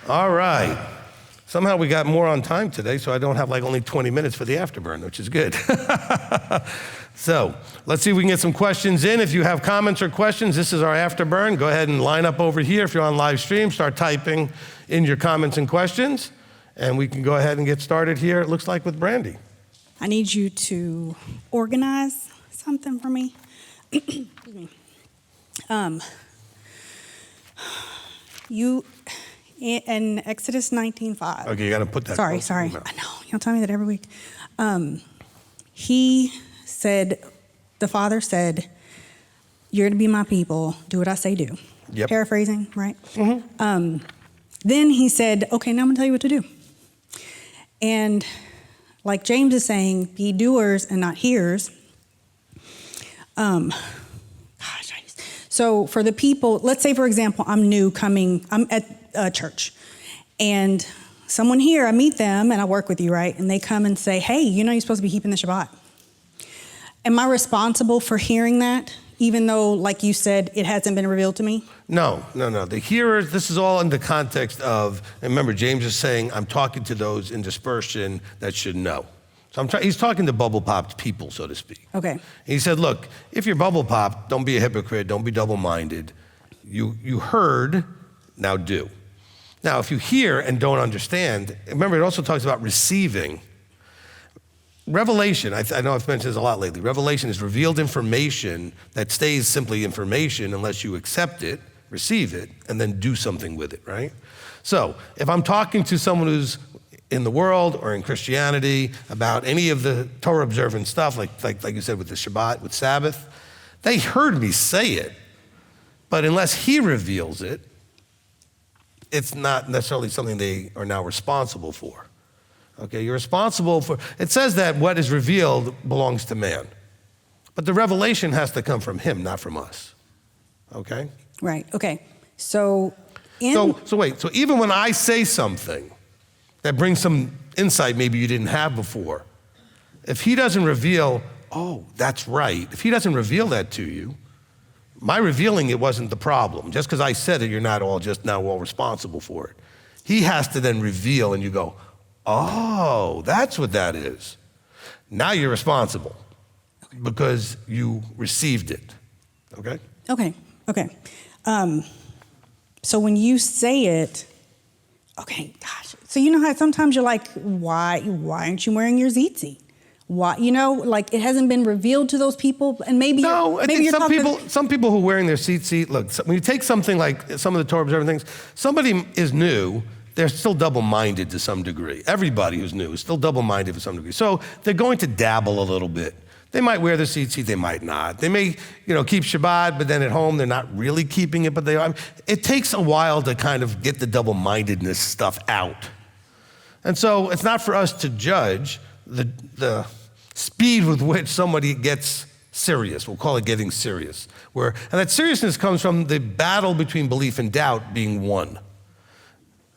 All right. Somehow we got more on time today, so I don't have like only 20 minutes for the afterburn, which is good. So let's see if we can get some questions in. If you have comments or questions, this is our afterburn. Go ahead and line up over here. If you're on live stream, start typing in your comments and questions, and we can go ahead and get started here, it looks like, with Brandy. I need you to organize something for me. You, in Exodus 19:5. Okay, you got to put that. Sorry. I know, you'll tell me that every week. He said, the Father said, "You're to be my people. Do what I say do." Yep. Paraphrasing, right? Mm-hmm. Then he said, "Okay, now I'm gonna tell you what to do." And like James is saying, be doers and not hearers. So for the people, let's say, for example, I'm at church, and someone here, I meet them, and I work with you, right? And they come and say, "Hey, you're supposed to be keeping the Shabbat." Am I responsible for hearing that, even though, like you said, it hasn't been revealed to me? No. The hearers, this is all in the context of, and remember, James is saying, I'm talking to those in dispersion that should know. So he's talking to bubble popped people, so to speak. Okay. He said, look, if you're bubble popped, don't be a hypocrite, don't be double-minded. You heard, now do. Now, if you hear and don't understand, remember, it also talks about receiving. Revelation, I know I've mentioned this a lot lately. Revelation is revealed information that stays simply information unless you accept it, receive it, and then do something with it, right? So if I'm talking to someone who's in the world or in Christianity about any of the Torah observant stuff, like you said with the Shabbat, with Sabbath, they heard me say it, but unless he reveals it, it's not necessarily something they are now responsible for. Okay, you're responsible for, it says that what is revealed belongs to man. But the revelation has to come from him, not from us. Okay? Right, okay. So even when I say something that brings some insight maybe you didn't have before, if he doesn't reveal, oh, that's right, if he doesn't reveal that to you, my revealing it wasn't the problem. Just because I said it, you're not all responsible for it. He has to then reveal, and you go, oh, that's what that is. Now you're responsible because you received it, okay? Okay. So when you say it, okay, gosh. So you know how sometimes you're like, why aren't you wearing your tzitzit? Why, it hasn't been revealed to those people, and maybe I think some people who are wearing their tzitzit, look, when you take something like some of the Torah observant things, somebody is new, they're still double-minded to some degree. Everybody who's new is still double-minded to some degree. So they're going to dabble a little bit. They might wear the tzitzit, they might not. They may, keep Shabbat, but then at home they're not really keeping it, but they are. It takes a while to kind of get the double-mindedness stuff out. And so it's not for us to judge the speed with which somebody gets serious. We'll call it getting serious. And that seriousness comes from the battle between belief and doubt being one.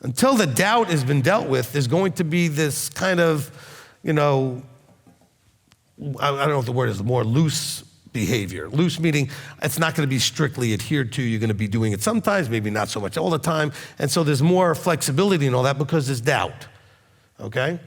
Until the doubt has been dealt with, there's going to be this kind of, I don't know if the word is more loose behavior. Loose meaning it's not going to be strictly adhered to. You're going to be doing it sometimes, maybe not so much all the time. And so there's more flexibility and all that because there's doubt, okay?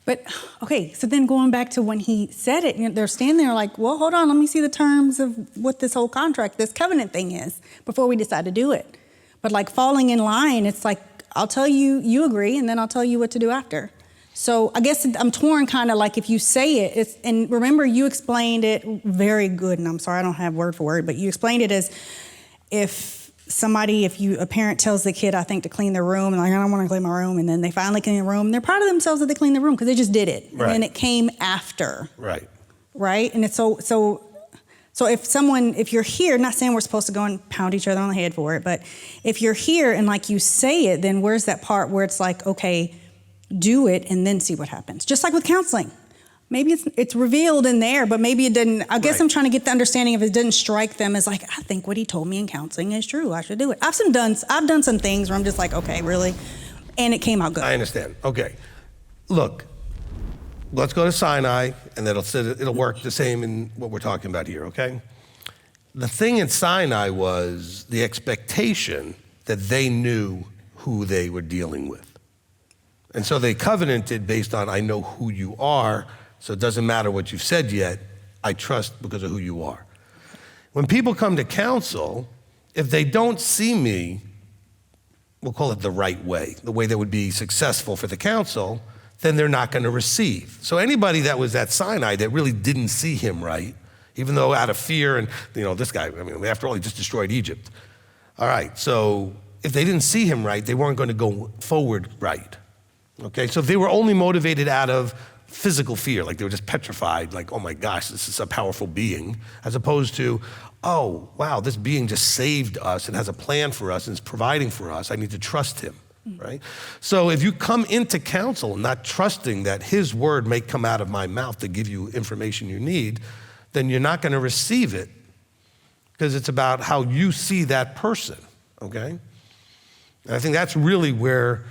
But, okay, so then going back to when he said it, they're standing there like, well, hold on, let me see the terms of what this whole contract, this covenant thing is before we decide to do it. But like falling in line, it's like, I'll tell you, you agree, and then I'll tell you what to do after. So I guess I'm torn kind of like if you say it, and remember you explained it very good, and I'm sorry I don't have word for word, but you explained it as if a parent tells the kid, I think, to clean their room, and like, I don't want to clean my room, and then they finally clean the room, and they're proud of themselves that they cleaned the room because they just did it. Right. And then it came after. Right. Right? And it's so if you're here, not saying we're supposed to go and pound each other on the head for it, but if you're here and like you say it, then where's that part where it's like, okay, do it and then see what happens? Just like with counseling. Maybe it's revealed in there, but maybe it didn't. I guess right. I'm trying to get the understanding if it didn't strike them as like, I think what he told me in counseling is true. I should do it. I've done some things where I'm just like, okay, really? And it came out good. I understand. Okay. Look. Let's go to Sinai, and it'll work the same in what we're talking about here, okay? The thing in Sinai was the expectation that they knew who they were dealing with. And so they covenanted based on, I know who you are, so it doesn't matter what you've said yet, I trust because of who you are. When people come to counsel, if they don't see me, we'll call it the right way, the way that would be successful for the counsel, then they're not going to receive. So anybody that was at Sinai that really didn't see him right, even though out of fear, and this guy, after all, he just destroyed Egypt. All right, so if they didn't see him right, they weren't going to go forward right. Okay, so they were only motivated out of physical fear, like they were just petrified, like, oh my gosh, this is a powerful being, as opposed to, oh, wow, this being just saved us and has a plan for us and is providing for us. I need to trust him, right? So if you come into counsel not trusting that his word may come out of my mouth to give you information you need, then you're not going to receive it because it's about how you see that person, okay? And I think that's really where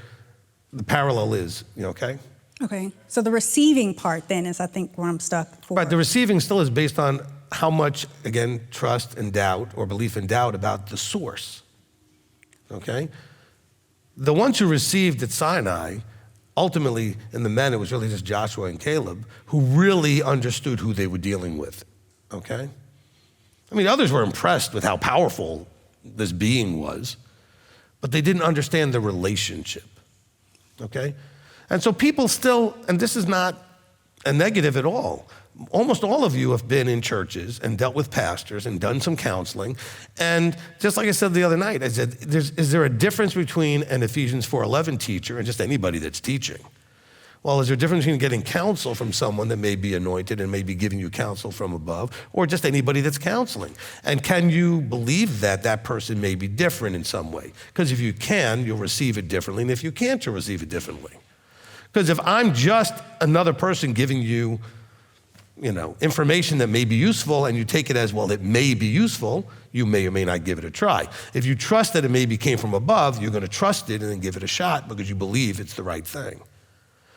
the parallel is, okay? Okay, so the receiving part then is, I think, where I'm stuck for. But the receiving still is based on how much, again, trust and doubt or belief and doubt about the source, okay? The ones who received at Sinai, ultimately, in the men, it was really just Joshua and Caleb who really understood who they were dealing with, okay? I mean, others were impressed with how powerful this being was, but they didn't understand the relationship, okay? And so people still, and this is not a negative at all, almost all of you have been in churches and dealt with pastors and done some counseling. And just like I said the other night, I said, is there a difference between an Ephesians 4:11 teacher and just anybody that's teaching? Well, is there a difference between getting counsel from someone that may be anointed and may be giving you counsel from above, or just anybody that's counseling? And can you believe that that person may be different in some way? Because if you can, you'll receive it differently, and if you can't, you'll receive it differently. Because if I'm just another person giving you, information that may be useful and you take it as, well, it may be useful, you may or may not give it a try. If you trust that it maybe came from above, you're going to trust it and then give it a shot because you believe it's the right thing.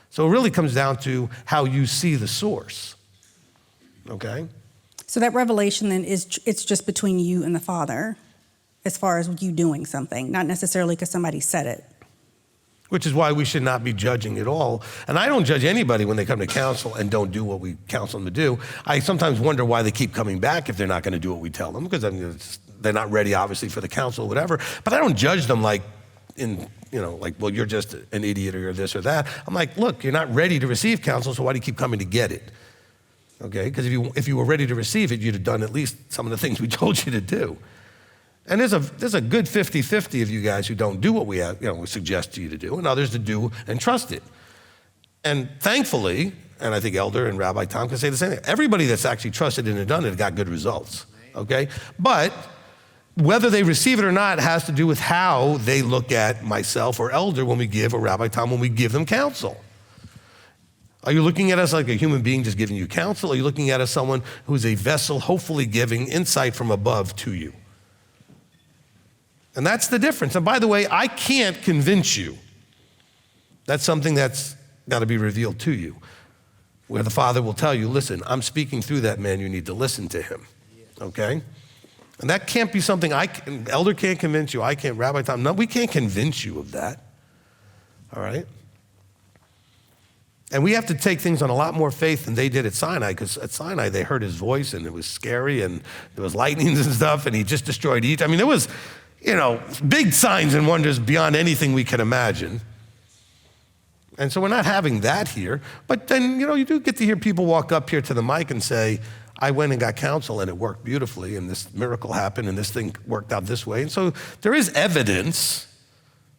So it really comes down to how you see the source, okay? So that revelation then it's just between you and the Father as far as you doing something, not necessarily because somebody said it. Which is why we should not be judging at all. And I don't judge anybody when they come to counsel and don't do what we counsel them to do. I sometimes wonder why they keep coming back if they're not going to do what we tell them, because they're not ready, obviously, for the counsel or whatever. But I don't judge them like, well, you're just an idiot or you're this or that. I'm like, look, you're not ready to receive counsel, so why do you keep coming to get it? Okay, because if you were ready to receive it, you'd have done at least some of the things we told you to do. And there's a good 50-50 of you guys who don't do what we we suggest to you to do, and others to do and trust it. And thankfully, and I think Elder and Rabbi Tom can say the same thing, everybody that's actually trusted it and done it got good results, okay? But whether they receive it or not has to do with how they look at myself or Elder when we give, or Rabbi Tom when we give them counsel. Are you looking at us like a human being just giving you counsel? Or are you looking at us someone who's a vessel hopefully giving insight from above to you? And that's the difference. And by the way, I can't convince you. That's something that's got to be revealed to you, where the Father will tell you, listen, I'm speaking through that man, you need to listen to him, okay? And that can't be something Elder can't convince you, I can't, Rabbi Tom, no, we can't convince you of that, all right? And we have to take things on a lot more faith than they did at Sinai, because at Sinai they heard his voice and it was scary and there was lightnings and stuff and he just destroyed Egypt. I mean, there was, big signs and wonders beyond anything we could imagine. And so we're not having that here. But then, you do get to hear people walk up here to the mic and say, I went and got counsel and it worked beautifully and this miracle happened and this thing worked out this way. And so there is evidence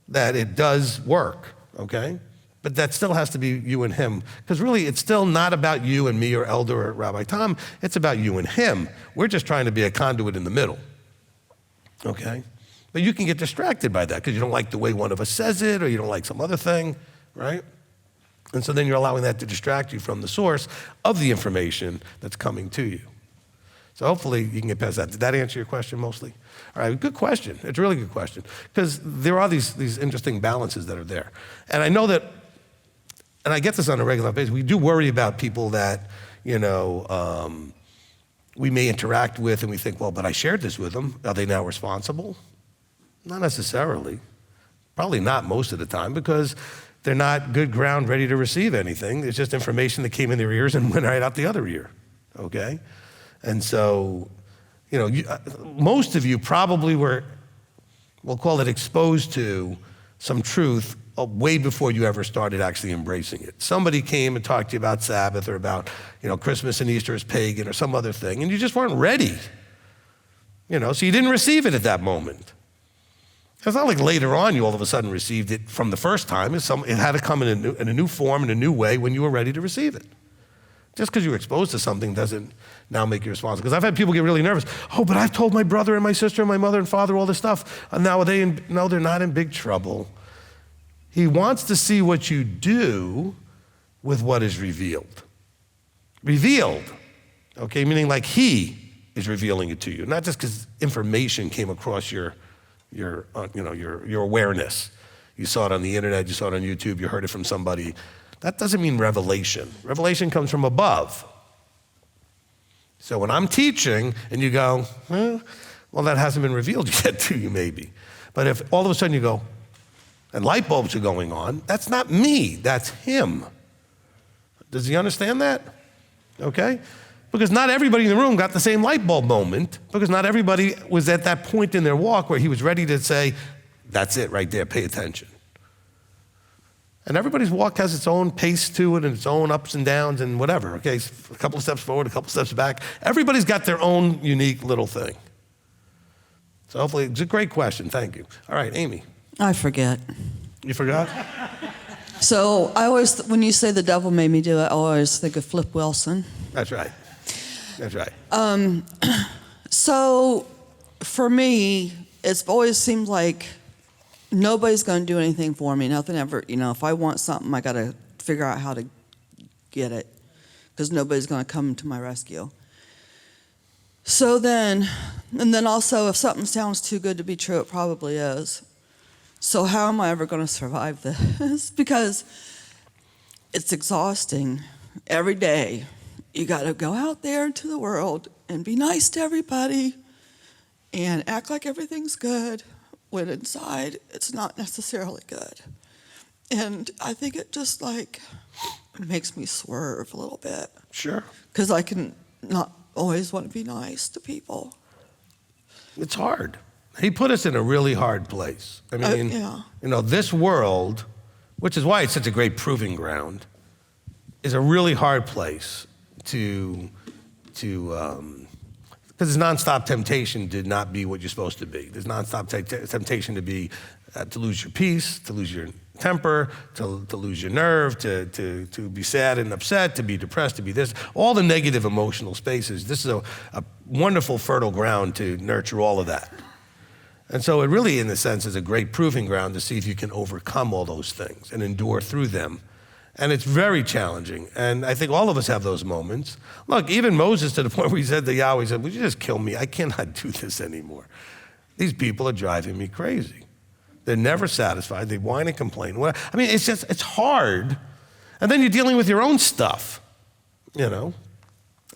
that it does work, okay? But that still has to be you and him. Because really, it's still not about you and me or Elder or Rabbi Tom. It's about you and him. We're just trying to be a conduit in the middle, okay? But you can get distracted by that because you don't like the way one of us says it or you don't like some other thing, right? And so then you're allowing that to distract you from the source of the information that's coming to you. So hopefully you can get past that. Did that answer your question mostly? All right, good question. It's a really good question because there are these interesting balances that are there. And I know that, and I get this on a regular basis, we do worry about people that, we may interact with and we think, well, but I shared this with them. Are they now responsible? Not necessarily, Probably not most of the time, because they're not good ground ready to receive anything. It's just information that came in their ears and went right out the other ear, okay? And so, most of you probably were, we'll call it, exposed to some truth way before you ever started actually embracing it. Somebody came and talked to you about Sabbath or about, Christmas and Easter as pagan or some other thing, and you just weren't ready. So you didn't receive it at that moment. It's not like later on you all of a sudden received it from the first time. It had to come in a new form, in a new way when you were ready to receive it. Just because you were exposed to something doesn't now make you responsible. Because I've had people get really nervous. Oh, but I've told my brother and my sister and my mother and father all this stuff. And now no, they're not in big trouble. He wants to see what you do with what is revealed. Revealed, okay, meaning like he is revealing it to you, not just because information came across your awareness. You saw it on the internet, you saw it on YouTube, you heard it from somebody. That doesn't mean revelation. Revelation comes from above. So when I'm teaching and you go, well, that hasn't been revealed yet to you maybe. But if all of a sudden you go, and light bulbs are going on, that's not me, that's him. Does he understand that? Okay? Because not everybody in the room got the same light bulb moment, because not everybody was at that point in their walk where he was ready to say, that's it right there, pay attention. And everybody's walk has its own pace to it and its own ups and downs and whatever, okay? A couple of steps forward, a couple of steps back. Everybody's got their own unique little thing. So hopefully, it's a great question, thank you. All right, Amy. I forget. You forgot? So I always, when you say the devil made me do it, I always think of Flip Wilson. That's right. That's right. So for me, it's always seemed like nobody's going to do anything for me. Nothing ever, if I want something, I got to figure out how to get it because nobody's going to come to my rescue. So then, and then also if something sounds too good to be true, it probably is. So how am I ever going to survive this? Because it's exhausting every day. You got to go out there into the world and be nice to everybody and act like everything's good when inside it's not necessarily good. And I think it just makes me swerve a little bit. Sure. Because I can not always want to be nice to people. It's hard. He put us in a really hard place. I mean, yeah. This world, which is why it's such a great proving ground, is a really hard place to because it's nonstop temptation to not be what you're supposed to be. There's nonstop temptation to be, to lose your peace, to lose your temper, to lose your nerve, to be sad and upset, to be depressed, to be this, all the negative emotional spaces. This is a wonderful fertile ground to nurture all of that. And so it really, in a sense, is a great proving ground to see if you can overcome all those things and endure through them. And it's very challenging. And I think all of us have those moments. Look, even Moses, to the point where he said to Yahweh, he said, would you just kill me? I cannot do this anymore. These people are driving me crazy. They're never satisfied. They whine and complain. I mean, it's hard. And then you're dealing with your own stuff, And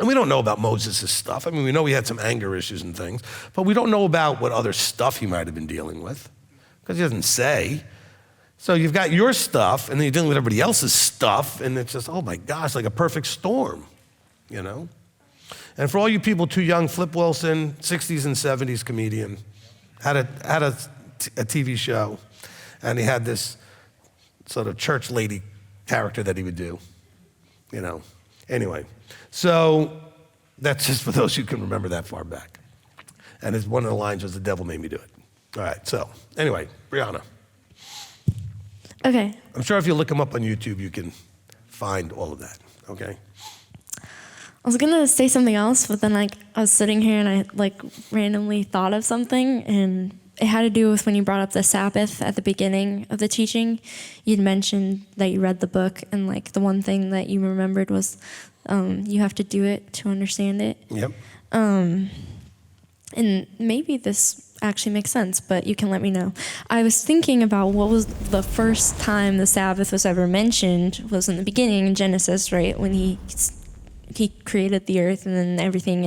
we don't know about Moses' stuff. I mean, we know he had some anger issues and things, but we don't know about what other stuff he might have been dealing with, because he doesn't say. So you've got your stuff, and then you're dealing with everybody else's stuff, and it's just, oh my gosh, like a perfect storm, And for all you people too young, Flip Wilson, 60s and 70s comedian, had a TV show, and he had this sort of church lady character that he would do, Anyway, so that's just for those who can remember that far back. And one of the lines was, the devil made me do it. All right, so anyway, Brianna. Okay. I'm sure if you look him up on YouTube, you can find all of that, okay? I was gonna say something else, but then I was sitting here and I randomly thought of something, and it had to do with when you brought up the Sabbath at the beginning of the teaching. You'd mentioned that you read the book, and the one thing that you remembered was you have to do it to understand it. Yep. And maybe this actually makes sense, but you can let me know. I was thinking about what was the first time the Sabbath was ever mentioned was in the beginning in Genesis, right? When he created the earth and then everything,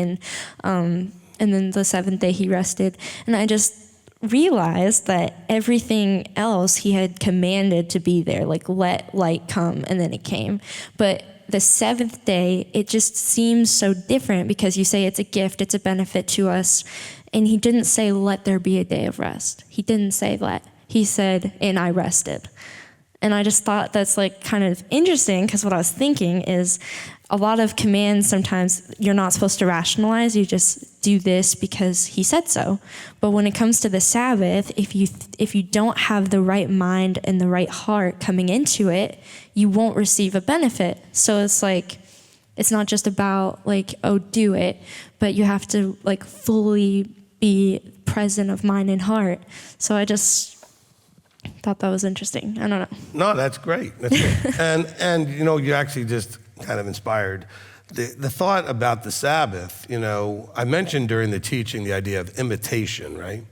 and then the seventh day he rested. And I just realized that everything else he had commanded to be there, like let light come, and then it came. But the seventh day, it just seems so different because you say it's a gift, it's a benefit to us. And he didn't say, let there be a day of rest. He didn't say that. He said, and I rested. And I just thought that's like kind of interesting because what I was thinking is a lot of commands sometimes you're not supposed to rationalize. You just do this because he said so. But when it comes to the Sabbath, if you don't have the right mind and the right heart coming into it, you won't receive a benefit. So it's like, it's not just about like, oh, do it, but you have to like fully be present of mind and heart. So I just thought that was interesting. I don't know. No, that's great. That's great. and you know, you actually just kind of inspired the thought about the Sabbath. You know, I mentioned during the teaching the idea of imitation, right?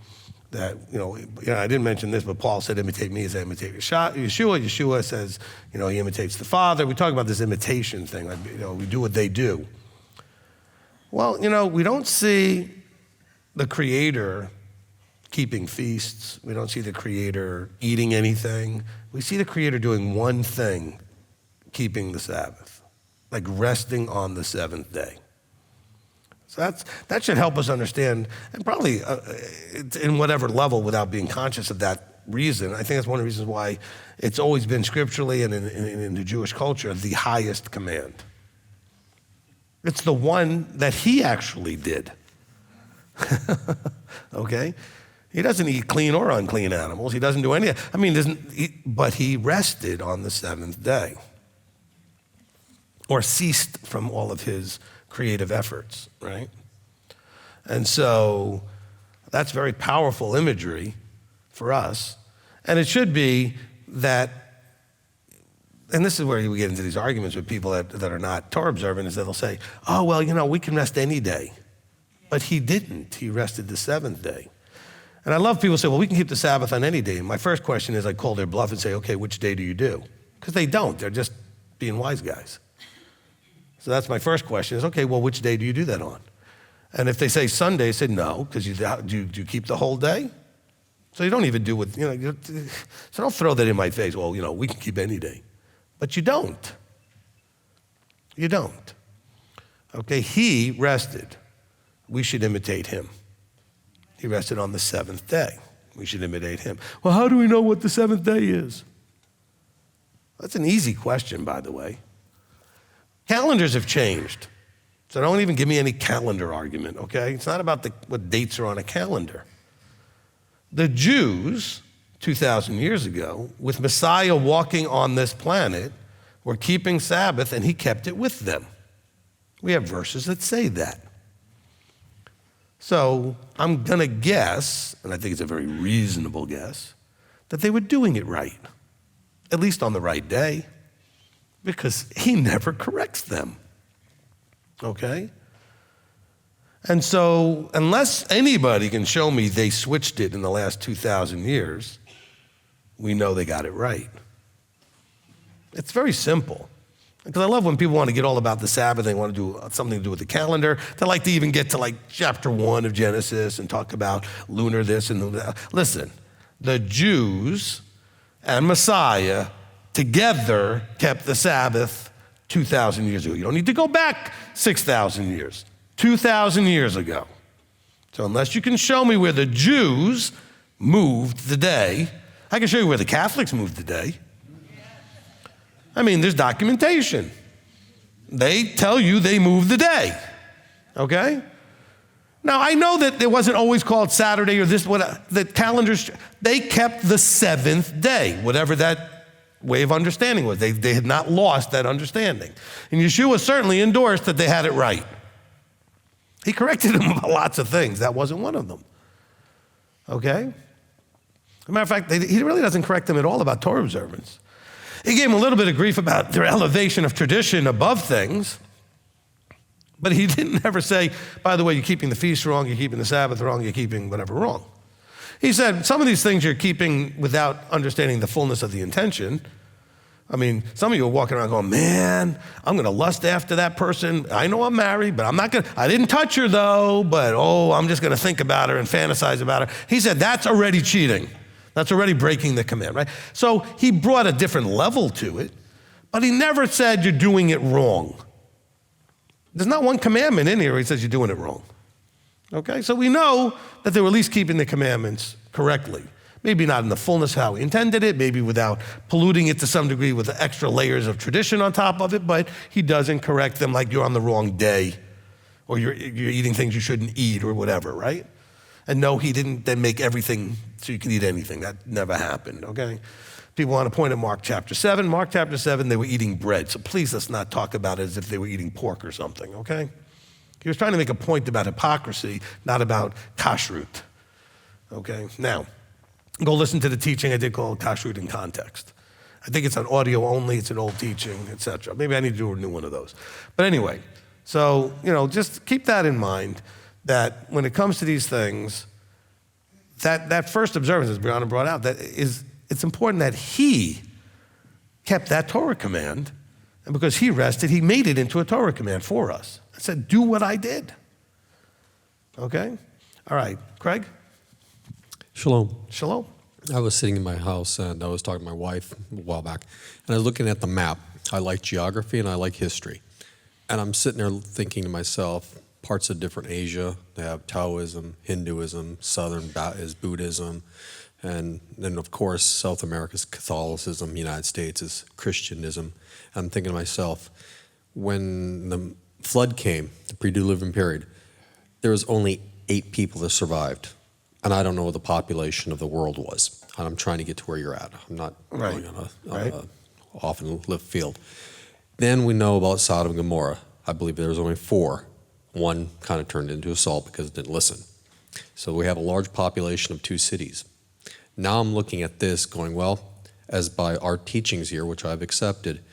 That, you know, I didn't mention this, but Paul said, imitate me as I imitate Yeshua. Yeshua says, you know, he imitates the Father. We talk about this imitation thing, like, you know, we do what they do. Well, you know, we don't see the Creator keeping feasts. We don't see the Creator eating anything. We see the Creator doing one thing, keeping the Sabbath, like resting on the seventh day. So that should help us understand, and probably in whatever level without being conscious of that reason. I think that's one of the reasons why it's always been scripturally and in the Jewish culture the highest command. It's the one that he actually did. Okay? He doesn't eat clean or unclean animals. He doesn't do any, but he rested on the seventh day, or ceased from all of his creative efforts, right? And so that's very powerful imagery for us. And it should be that, and this is where we get into these arguments with people that are not Torah observant, is that they'll say, oh, well, you know, we can rest any day. But he didn't. He rested the seventh day. And I love people say, well, we can keep the Sabbath on any day. And my first question is I call their bluff and say, okay, which day do you do? Because they don't. They're just being wise guys. So that's my first question is, okay, well, which day do you do that on? And if they say Sunday, I said no, because do you keep the whole day? So you don't even do what, you know, so don't throw that in my face. Well, you know, we can keep any day. But you don't. You don't. Okay, he rested. We should imitate him. He rested on the seventh day. We should imitate him. Well, how do we know what the seventh day is? That's an easy question, by the way. Calendars have changed. So don't even give me any calendar argument, okay? It's not about what dates are on a calendar. The Jews, 2,000 years ago, with Messiah walking on this planet, were keeping Sabbath, and he kept it with them. We have verses that say that. So I'm going to guess, and I think it's a very reasonable guess, that they were doing it right, at least on the right day, because he never corrects them, okay? And so unless anybody can show me they switched it in the last 2,000 years, we know they got it right. It's very simple. Because I love when people want to get all about the Sabbath, they want to do something to do with the calendar. They like to even get to like chapter 1 of Genesis and talk about lunar this and that. Listen, the Jews and Messiah together kept the Sabbath 2,000 years ago. You don't need to go back 6,000 years, 2,000 years ago. So unless you can show me where the Jews moved the day, I can show you where the Catholics moved the day. I mean, there's documentation. They tell you they moved the day, okay? Now, I know that it wasn't always called Saturday or this, the calendars, they kept the seventh day, whatever that way of understanding was. They had not lost that understanding. And Yeshua certainly endorsed that they had it right. He corrected them about lots of things. That wasn't one of them, okay? As a matter of fact, he really doesn't correct them at all about Torah observance. He gave them a little bit of grief about their elevation of tradition above things, but he didn't ever say, by the way, you're keeping the feast wrong, you're keeping the Sabbath wrong, you're keeping whatever wrong. He said, some of these things you're keeping without understanding the fullness of the intention. I mean, some of you are walking around going, man, I'm going to lust after that person. I know I'm married, but I didn't touch her though, but I'm just going to think about her and fantasize about her. He said, that's already cheating. That's already breaking the command, right? So he brought a different level to it, but he never said you're doing it wrong. There's not one commandment in here where he says you're doing it wrong. Okay, so we know that they were at least keeping the commandments correctly. Maybe not in the fullness how he intended it, maybe without polluting it to some degree with the extra layers of tradition on top of it, but he doesn't correct them like you're on the wrong day or you're eating things you shouldn't eat or whatever, right? And no, he didn't then make everything so you can eat anything. That never happened, okay? People want to point at Mark chapter 7. Mark chapter 7, they were eating bread, so please let's not talk about it as if they were eating pork or something, okay? He was trying to make a point about hypocrisy, not about kashrut, okay? Now, go listen to the teaching I did called Kashrut in Context. I think it's on audio only, it's an old teaching, etc. Maybe I need to do a new one of those. But anyway, so, just keep that in mind, that when it comes to these things, that first observance, as Brianna brought out, it's important that he kept that Torah command, and because he rested, he made it into a Torah command for us. I said, do what I did. Okay? All right, Craig? Shalom. Shalom. I was sitting in my house and I was talking to my wife a while back, and I was looking at the map. I like geography and I like history. And I'm sitting there thinking to myself, parts of different Asia, they have Taoism, Hinduism, Southern is Buddhism, and then of course South America's Catholicism, United States is Christianism. And I'm thinking to myself, when the flood came, the pre-diluvian period, there was only 8 people that survived. And I don't know what the population of the world was. And I'm trying to get to where you're at. I'm not going on a off in left field. Then we know about Sodom and Gomorrah. I believe there was only 4. One kind of turned into assault because it didn't listen. So we have a large population of 2 cities. Now I'm looking at this going, well, as by our teachings here, which I've accepted,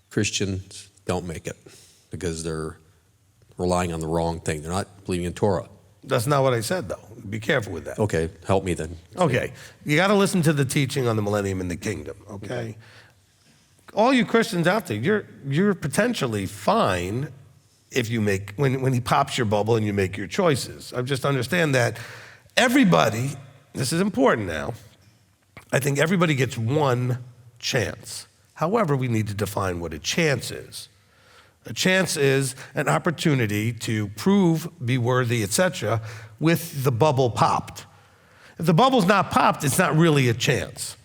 Christians don't make it because they're relying on the wrong thing. They're not believing in Torah. That's not what I said, though. Be careful with that. Okay, help me then. Okay, you got to listen to the teaching on the millennium and the kingdom, okay? All you Christians out there, you're potentially fine if you make, when he pops your bubble and you make your choices. I just understand that everybody, this is important now, I think everybody gets one chance. However, we need to define what a chance is. A chance is an opportunity to prove, be worthy, etc., with the bubble popped. If the bubble's not popped, it's not really a chance.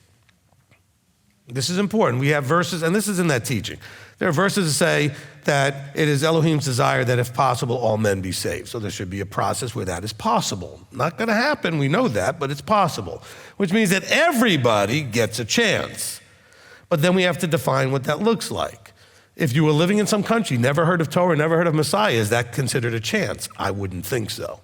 This is important. We have verses, and this is in that teaching. There are verses that say that it is Elohim's desire that if possible, all men be saved. So there should be a process where that is possible. Not going to happen, we know that, but it's possible. Which means that everybody gets a chance. But then we have to define what that looks like. If you were living in some country, never heard of Torah, never heard of Messiah, is that considered a chance? I wouldn't think so,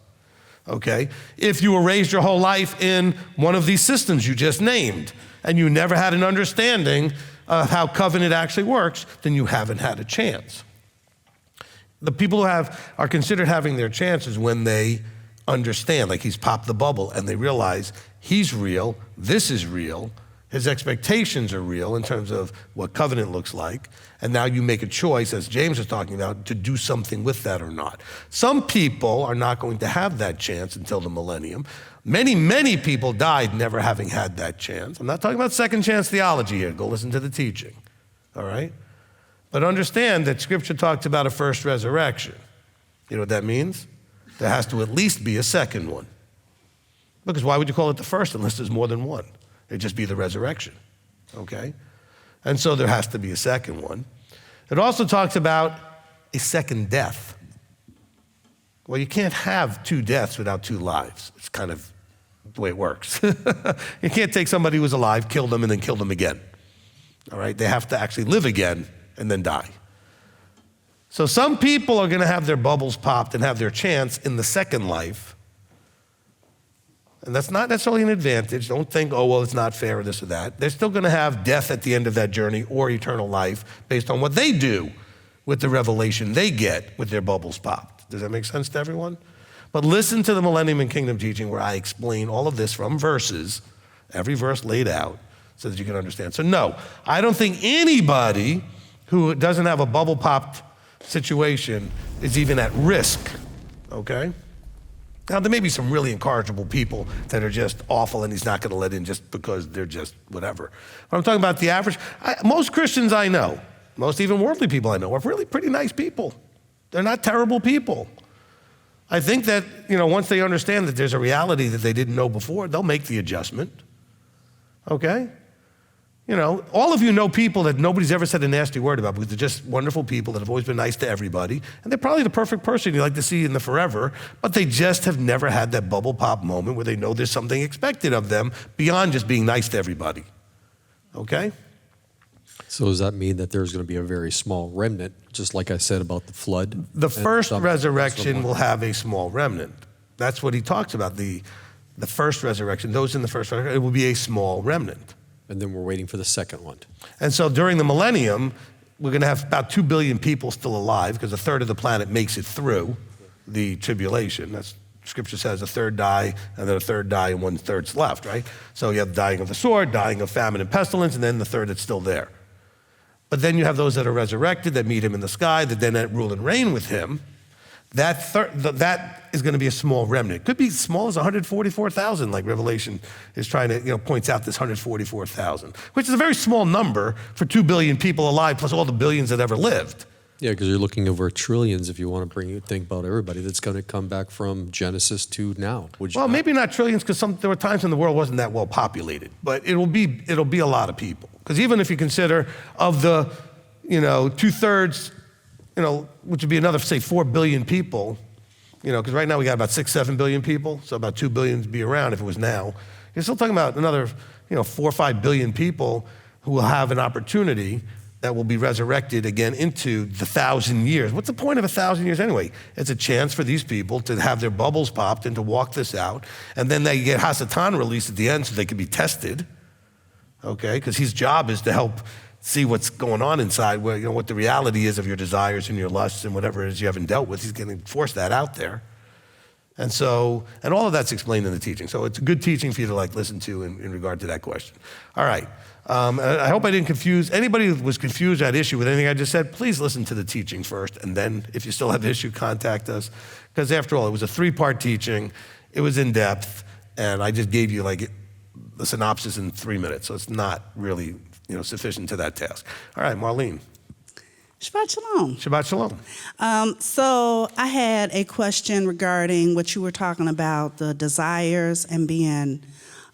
okay? If you were raised your whole life in one of these systems you just named, and you never had an understanding of how covenant actually works, then you haven't had a chance. The people who are considered having their chances when they understand, like he's popped the bubble, and they realize he's real, this is real, his expectations are real in terms of what covenant looks like, and now you make a choice, as James was talking about, to do something with that or not. Some people are not going to have that chance until the millennium. Many, many people died never having had that chance. I'm not talking about second chance theology here. Go listen to the teaching, all right? But understand that Scripture talks about a first resurrection. You know what that means? There has to at least be a second one. Because why would you call it the first unless there's more than one? It'd just be the resurrection, okay? And so there has to be a second one. It also talks about a second death. Well, you can't have 2 deaths without 2 lives. It's kind of the way it works. You can't take somebody who's alive, kill them, and then kill them again, all right? They have to actually live again and then die. So some people are gonna have their bubbles popped and have their chance in the second life. And that's not necessarily an advantage. Don't think, oh, well, it's not fair or this or that. They're still going to have death at the end of that journey or eternal life based on what they do with the revelation they get with their bubbles popped. Does that make sense to everyone? But listen to the Millennium and Kingdom teaching where I explain all of this from verses, every verse laid out, so that you can understand. So no, I don't think anybody who doesn't have a bubble popped situation is even at risk, okay? Now, there may be some really incorrigible people that are just awful and he's not gonna let in just because they're just whatever. But I'm talking about the average. Most Christians I know, most even worldly people I know, are really pretty nice people. They're not terrible people. I think that, once they understand that there's a reality that they didn't know before, they'll make the adjustment, okay? All of you know people that nobody's ever said a nasty word about because they're just wonderful people that have always been nice to everybody. And they're probably the perfect person you like to see in the forever, but they just have never had that bubble pop moment where they know there's something expected of them beyond just being nice to everybody, okay? So does that mean that there's going to be a very small remnant, just like I said about the flood? The first resurrection will have a small remnant. That's what he talks about, the first resurrection. Those in the first resurrection, it will be a small remnant. And then we're waiting for the second one. And so during the millennium, we're going to have about 2 billion people still alive because a third of the planet makes it through the tribulation. That's Scripture says a third die, and then a third die, and 1/3's left, right? So you have dying of the sword, dying of famine and pestilence, and then the third that's still there. But then you have those that are resurrected, that meet him in the sky, that then rule and reign with him. That is going to be a small remnant. It could be as small as 144,000, like Revelation is trying to, points out this 144,000, which is a very small number for 2 billion people alive, plus all the billions that ever lived. Yeah, because you're looking over trillions if you want to think about everybody that's going to come back from Genesis to now. Well, maybe not trillions, because there were times when the world wasn't that well populated, but it'll be a lot of people. Because even if you consider of the, 2/3, which would be another, say, 4 billion people, because right now we got about 6-7 billion people, so about 2 billion would be around if it was now. You're still talking about another, 4 or 5 billion people who will have an opportunity that will be resurrected again into the 1,000 years. What's the point of 1,000 years anyway? It's a chance for these people to have their bubbles popped and to walk this out, and then they get Hasatan released at the end so they can be tested, okay? Because his job is to help see what's going on inside, where, what the reality is of your desires and your lusts and whatever it is you haven't dealt with. He's going to force that out there. And so, and all of that's explained in the teaching. So it's a good teaching for you to listen to in regard to that question. All right. I hope I didn't confuse, anybody who was confused at issue with anything I just said, please listen to the teaching first. And then if you still have the issue, contact us. Because after all, it was a 3-part teaching. It was in depth. And I just gave you the synopsis in 3 minutes. So it's not really sufficient to that task. All right, Marlene. Shabbat shalom. Shabbat shalom. So I had a question regarding what you were talking about, the desires and being,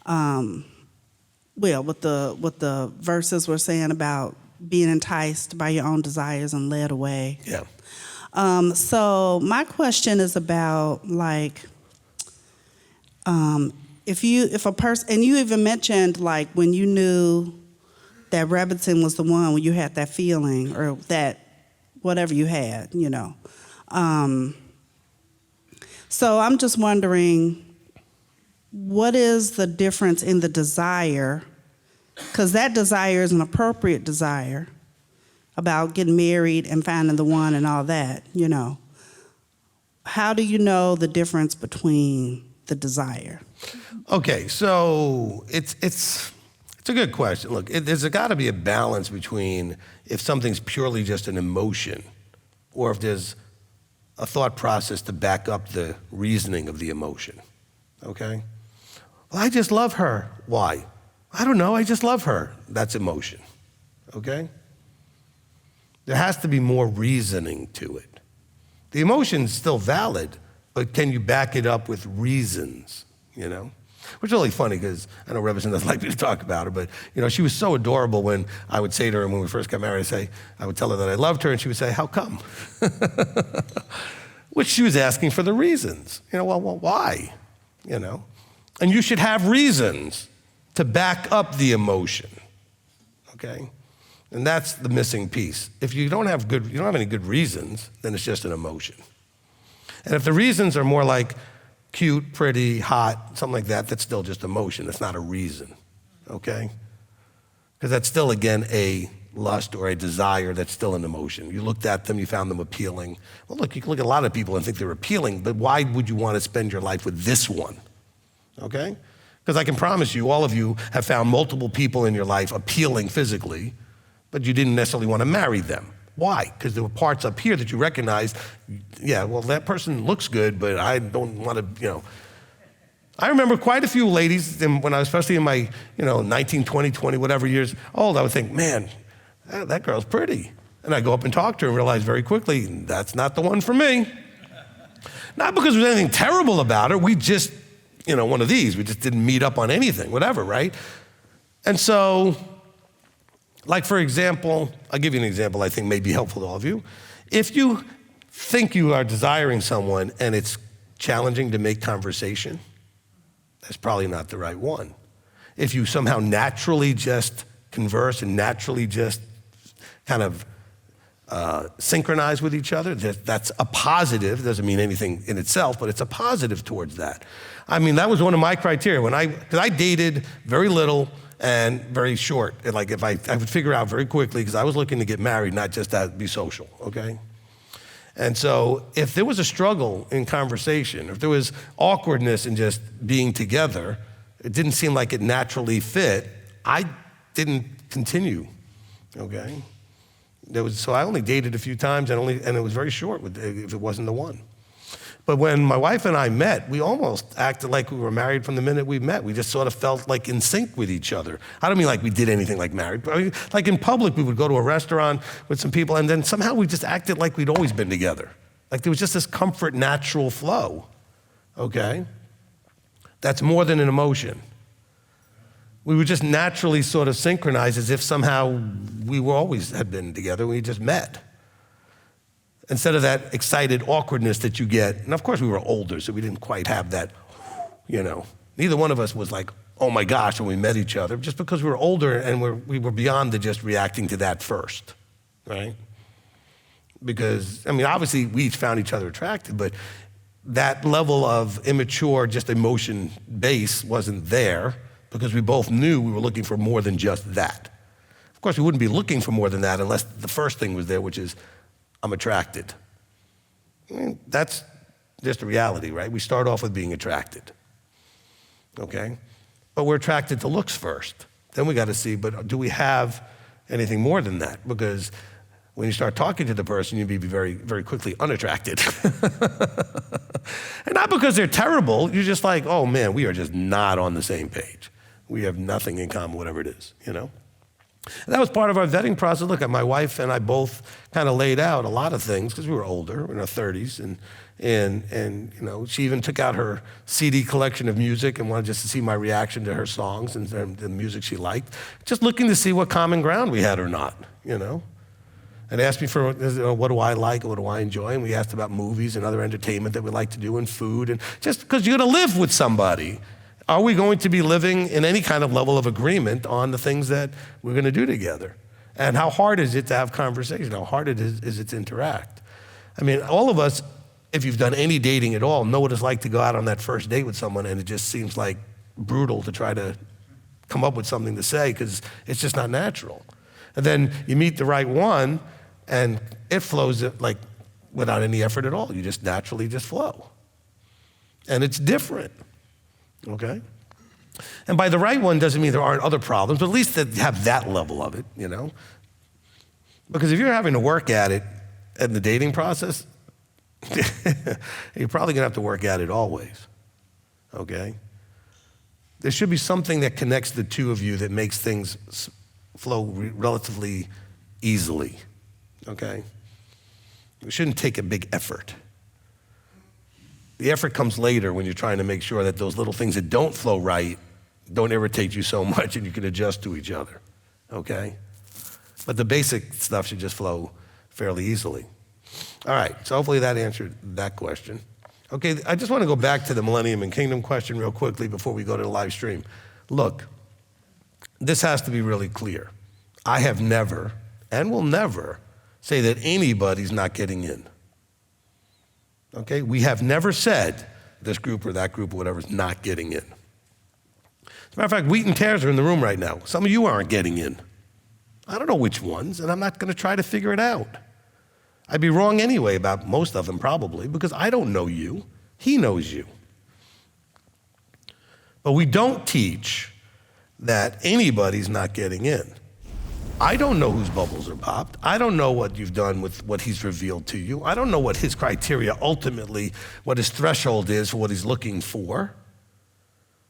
what the verses were saying about being enticed by your own desires and led away. Yeah. So my question is about if a person, and you even mentioned when you knew that Rebbitzin was the one when you had that feeling or that whatever you had, So I'm just wondering, what is the difference in the desire? Because that desire is an appropriate desire about getting married and finding the one and all that, How do you know the difference between the desire? Okay, so it's a good question. Look, there's got to be a balance between if something's purely just an emotion or if there's a thought process to back up the reasoning of the emotion, okay? Well, I just love her. Why? I don't know, I just love her. That's emotion, okay? There has to be more reasoning to it. The emotion's still valid, but can you back it up with reasons, Which is really funny because I know Rebbitzin doesn't like me to talk about her, but she was so adorable when I would say to her when we first got married, I would tell her that I loved her, and she would say, "How come?" Which she was asking for the reasons. Well, why? And you should have reasons to back up the emotion. Okay? And that's the missing piece. If you don't have any good reasons, then it's just an emotion. And if the reasons are more like cute, pretty, hot, something like that, that's still just emotion. That's not a reason, okay? Because that's still, again, a lust or a desire that's still an emotion. You looked at them, you found them appealing. Well, look, you can look at a lot of people and think they're appealing, but why would you want to spend your life with this one, okay? Because I can promise you, all of you have found multiple people in your life appealing physically, but you didn't necessarily want to marry them. Why? Because there were parts up here that you recognized, yeah, well, that person looks good, but I don't want to, I remember quite a few ladies when I was, especially in my, 19, 20, 20, whatever years old, I would think, man, that girl's pretty. And I go up and talk to her and realize very quickly, that's not the one for me. Not because there was anything terrible about her, we just, one of these, we just didn't meet up on anything, whatever, right? And so, like for example, I'll give you an example I think may be helpful to all of you. If you think you are desiring someone and it's challenging to make conversation, that's probably not the right one. If you somehow naturally just converse and naturally just kind of synchronize with each other, that's a positive. It doesn't mean anything in itself, but it's a positive towards that. I mean, that was one of my criteria because I dated very little and very short. And like I would figure out very quickly because I was looking to get married, not just to be social, okay? And so if there was a struggle in conversation, if there was awkwardness in just being together, it didn't seem like it naturally fit, I didn't continue, okay? So I only dated a few times and it was very short if it wasn't the one. But when my wife and I met, we almost acted like we were married from the minute we met. We just sort of felt like in sync with each other. I don't mean like we did anything like married, but I mean, like in public, we would go to a restaurant with some people and then somehow we just acted like we'd always been together. Like there was just this comfort, natural flow, okay? That's more than an emotion. We would just naturally sort of synchronize as if somehow we were always had been together, we just met. Instead of that excited awkwardness that you get, and of course we were older, so we didn't quite have that, Neither one of us was like, oh my gosh, when we met each other, just because we were older and we were beyond the just reacting to that first, right? Because, obviously we each found each other attractive, but that level of immature, just emotion base wasn't there because we both knew we were looking for more than just that. Of course, we wouldn't be looking for more than that unless the first thing was there, which is, I'm attracted. That's just a reality, right? We start off with being attracted, okay? But we're attracted to looks first. Then we got to see, but do we have anything more than that? Because when you start talking to the person, you'll be very, very quickly unattracted. And not because they're terrible, you're just like, oh man, we are just not on the same page. We have nothing in common, whatever it is, And that was part of our vetting process. Look, my wife and I both kind of laid out a lot of things because we were older, in our 30s, and she even took out her CD collection of music and wanted just to see my reaction to her songs and the music she liked, just looking to see what common ground we had or not, And asked me for what do I like, what do I enjoy, and we asked about movies and other entertainment that we like to do and food, and just because you're going to live with somebody. Are we going to be living in any kind of level of agreement on the things that we're going to do together? And how hard is it to have conversation? How hard is it to interact? All of us, if you've done any dating at all, know what it's like to go out on that first date with someone and it just seems like brutal to try to come up with something to say because it's just not natural. And then you meet the right one and it flows like without any effort at all. You just naturally just flow. And it's different. Okay? And by the right one doesn't mean there aren't other problems, but at least that have that level of it, Because if you're having to work at it in the dating process, you're probably gonna have to work at it always, okay? There should be something that connects the two of you that makes things flow relatively easily, okay? It shouldn't take a big effort. The effort comes later when you're trying to make sure that those little things that don't flow right don't irritate you so much and you can adjust to each other, okay? But the basic stuff should just flow fairly easily. All right, so hopefully that answered that question. Okay, I just want to go back to the Millennium and Kingdom question real quickly before we go to the live stream. Look, this has to be really clear. I have never and will never say that anybody's not getting in. Okay, we have never said this group or that group or whatever is not getting in. As a matter of fact, wheat and tares are in the room right now. Some of you aren't getting in. I don't know which ones, and I'm not going to try to figure it out. I'd be wrong anyway about most of them probably because I don't know you. He knows you. But we don't teach that anybody's not getting in. I don't know whose bubbles are popped. I don't know what you've done with what he's revealed to you. I don't know what his criteria ultimately, what his threshold is for what he's looking for.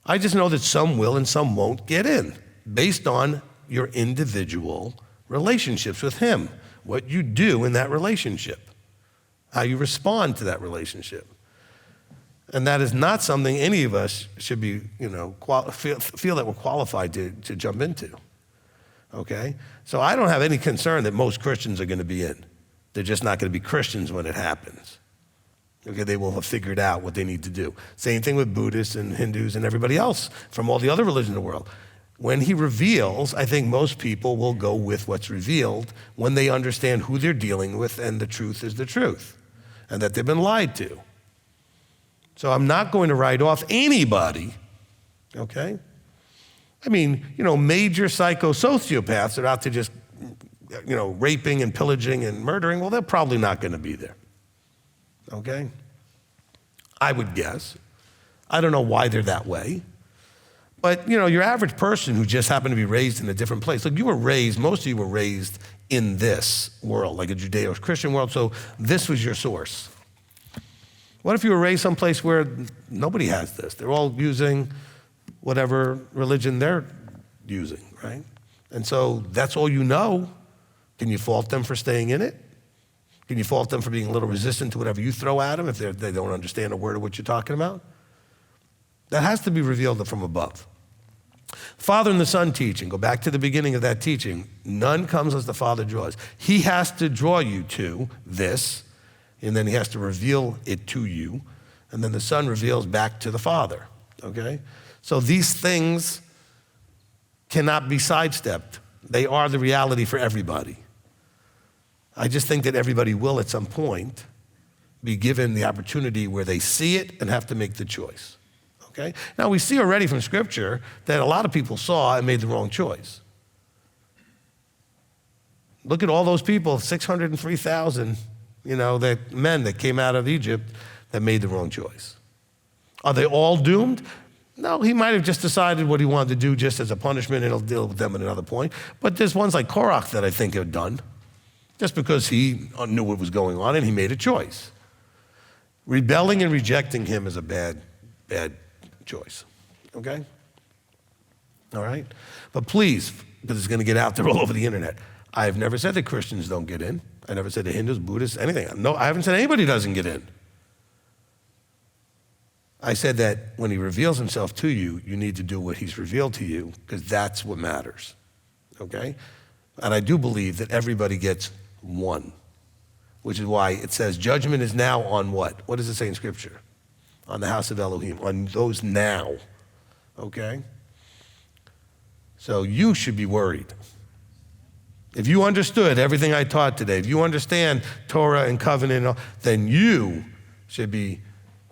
I just know that some will and some won't get in based on your individual relationships with him, what you do in that relationship, how you respond to that relationship. And that is not something any of us should be, feel that we're qualified to jump into, okay? So I don't have any concern that most Christians are gonna be in. They're just not gonna be Christians when it happens. Okay, they will have figured out what they need to do. Same thing with Buddhists and Hindus and everybody else from all the other religions in the world. When he reveals, I think most people will go with what's revealed when they understand who they're dealing with and the truth is the truth and that they've been lied to. So I'm not going to write off anybody, okay? I mean, major psychosociopaths are out to just, raping and pillaging and murdering. Well, they're probably not going to be there, okay? I would guess. I don't know why they're that way. But, your average person who just happened to be raised in a different place, like most of you were raised in this world, like a Judeo-Christian world, so this was your source. What if you were raised someplace where nobody has this? They're all using whatever religion they're using, right? And so that's all you know. Can you fault them for staying in it? Can you fault them for being a little resistant to whatever you throw at them if they don't understand a word of what you're talking about? That has to be revealed from above. Father and the Son teaching, go back to the beginning of that teaching. None comes as the Father draws. He has to draw you to this, and then he has to reveal it to you, and then the Son reveals back to the Father, okay? So these things cannot be sidestepped. They are the reality for everybody. I just think that everybody will at some point be given the opportunity where they see it and have to make the choice, okay? Now we see already from Scripture that a lot of people saw and made the wrong choice. Look at all those people, 603,000, that men that came out of Egypt that made the wrong choice. Are they all doomed? No, he might have just decided what he wanted to do just as a punishment, and he'll deal with them at another point. But there's ones like Korach that I think are done, just because he knew what was going on and he made a choice. Rebelling and rejecting him is a bad choice, okay? All right? But please, because it's gonna get out there all over the internet, I have never said that Christians don't get in. I never said that Hindus, Buddhists, anything. No, I haven't said anybody doesn't get in. I said that when he reveals himself to you, you need to do what he's revealed to you, because that's what matters, okay? And I do believe that everybody gets one, which is why it says judgment is now on what? What does it say in Scripture? On the house of Elohim, on those now, okay? So you should be worried. If you understood everything I taught today, if you understand Torah and covenant, then you should be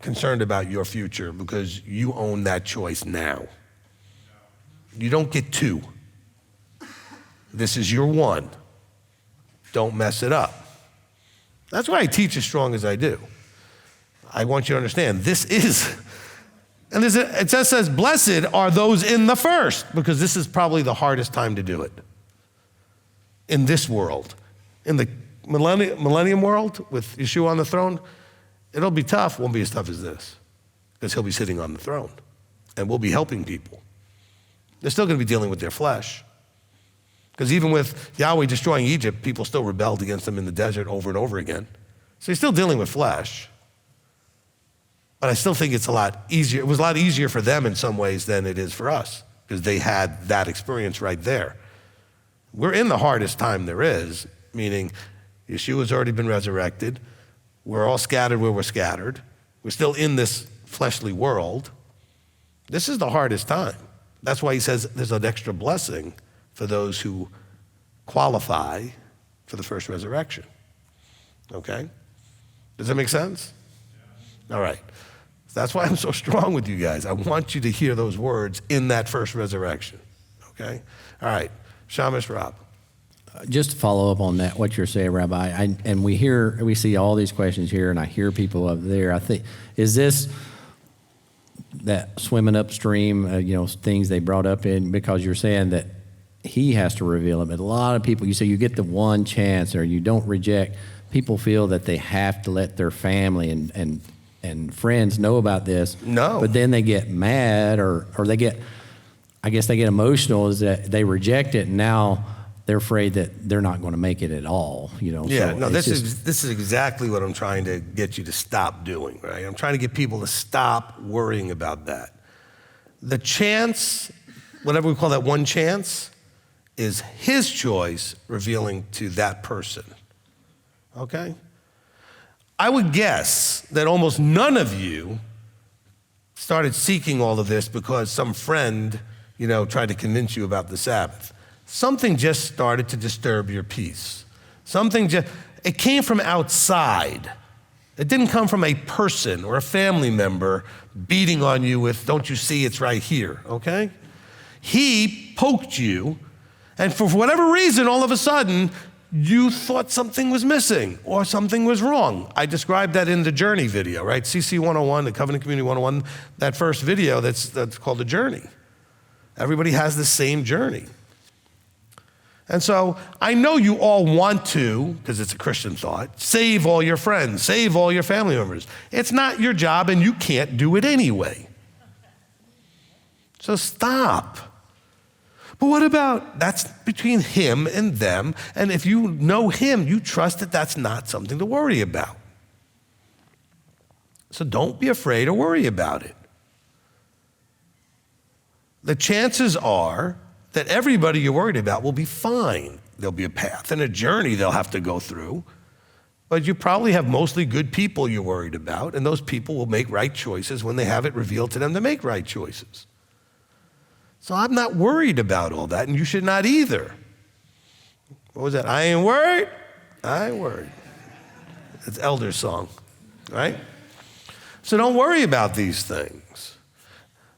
concerned about your future because you own that choice now. You don't get two. This is your one. Don't mess it up. That's why I teach as strong as I do. I want you to understand this is, and it just says, blessed are those in the first, because this is probably the hardest time to do it. In this world, in the millennium world with Yeshua on the throne, it'll be tough, won't be as tough as this, because he'll be sitting on the throne and we'll be helping people. They're still gonna be dealing with their flesh. Because even with Yahweh destroying Egypt, people still rebelled against him in the desert over and over again. So he's still dealing with flesh. But I still think it's a lot easier. It was a lot easier for them in some ways than it is for us, because they had that experience right there. We're in the hardest time there is, meaning Yeshua's already been resurrected. We're all scattered where we're scattered. We're still in this fleshly world. This is the hardest time. That's why he says there's an extra blessing for those who qualify for the first resurrection. Okay? Does that make sense? All right. That's why I'm so strong with you guys. I want you to hear those words in that first resurrection. Okay? All right. Shamish Rob. Just to follow up on that, what you're saying, Rabbi, and we see all these questions here, and I hear people up there. I think, is this that swimming upstream, things they brought up in, because you're saying that he has to reveal it. But a lot of people, you say you get the one chance or you don't reject. People feel that they have to let their family and friends know about this. No. But then they get mad or they get emotional, is that they reject it, and now they're afraid that they're not going to make it at all. Yeah, So no, it's this is exactly what I'm trying to get you to stop doing, right? I'm trying to get people to stop worrying about that. The chance, whatever we call that one chance, is his choice revealing to that person, okay? I would guess that almost none of you started seeking all of this because some friend, tried to convince you about the Sabbath. Something just started to disturb your peace. It came from outside. It didn't come from a person or a family member beating on you with, don't you see it's right here, okay? He poked you, and for whatever reason, all of a sudden, you thought something was missing or something was wrong. I described that in the Journey video, right? CC 101, the Covenant Community 101, that first video that's called The Journey. Everybody has the same journey. And so I know you all want to, because it's a Christian thought, save all your friends, save all your family members. It's not your job and you can't do it anyway. So stop. But what about, that's between him and them, and if you know him, you trust that that's not something to worry about. So don't be afraid or worry about it. The chances are that everybody you're worried about will be fine. There'll be a path and a journey they'll have to go through, but you probably have mostly good people you're worried about, and those people will make right choices when they have it revealed to them to make right choices. So I'm not worried about all that, and you should not either. What was that? I ain't worried, I ain't worried. It's Elder's song, right? So don't worry about these things.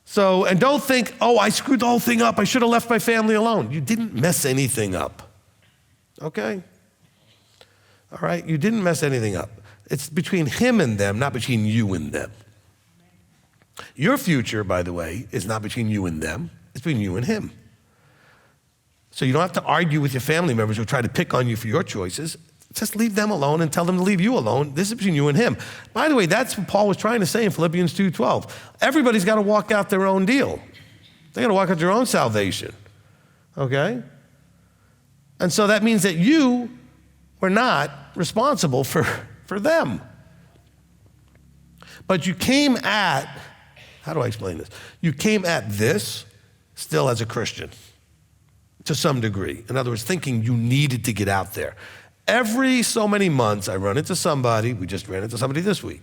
So, and don't think, oh, I screwed the whole thing up. I should have left my family alone. You didn't mess anything up, okay? All right, you didn't mess anything up. It's between him and them, not between you and them. Your future, by the way, is not between you and them. It's between you and him. So you don't have to argue with your family members who try to pick on you for your choices. Just leave them alone and tell them to leave you alone. This is between you and him. By the way, that's what Paul was trying to say in Philippians 2:12. Everybody's got to walk out their own deal. They got to walk out their own salvation, okay? And so that means that you were not responsible for them. But you came at, how do I explain this? You came at this still as a Christian, to some degree. In other words, thinking you needed to get out there. Every so many months, I run into somebody, we just ran into somebody this week,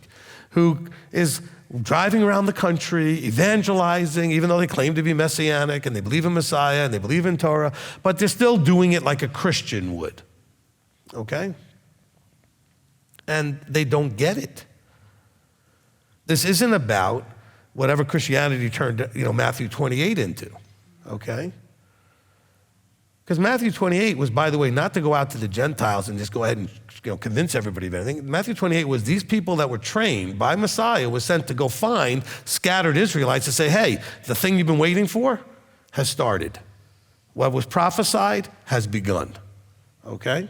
who is driving around the country, evangelizing, even though they claim to be Messianic and they believe in Messiah and they believe in Torah, but they're still doing it like a Christian would, okay? And they don't get it. This isn't about whatever Christianity turned, Matthew 28 into, okay? Because Matthew 28 was, by the way, not to go out to the Gentiles and just go ahead and convince everybody of anything. Matthew 28 was these people that were trained by Messiah was sent to go find scattered Israelites to say, hey, the thing you've been waiting for has started. What was prophesied has begun, okay?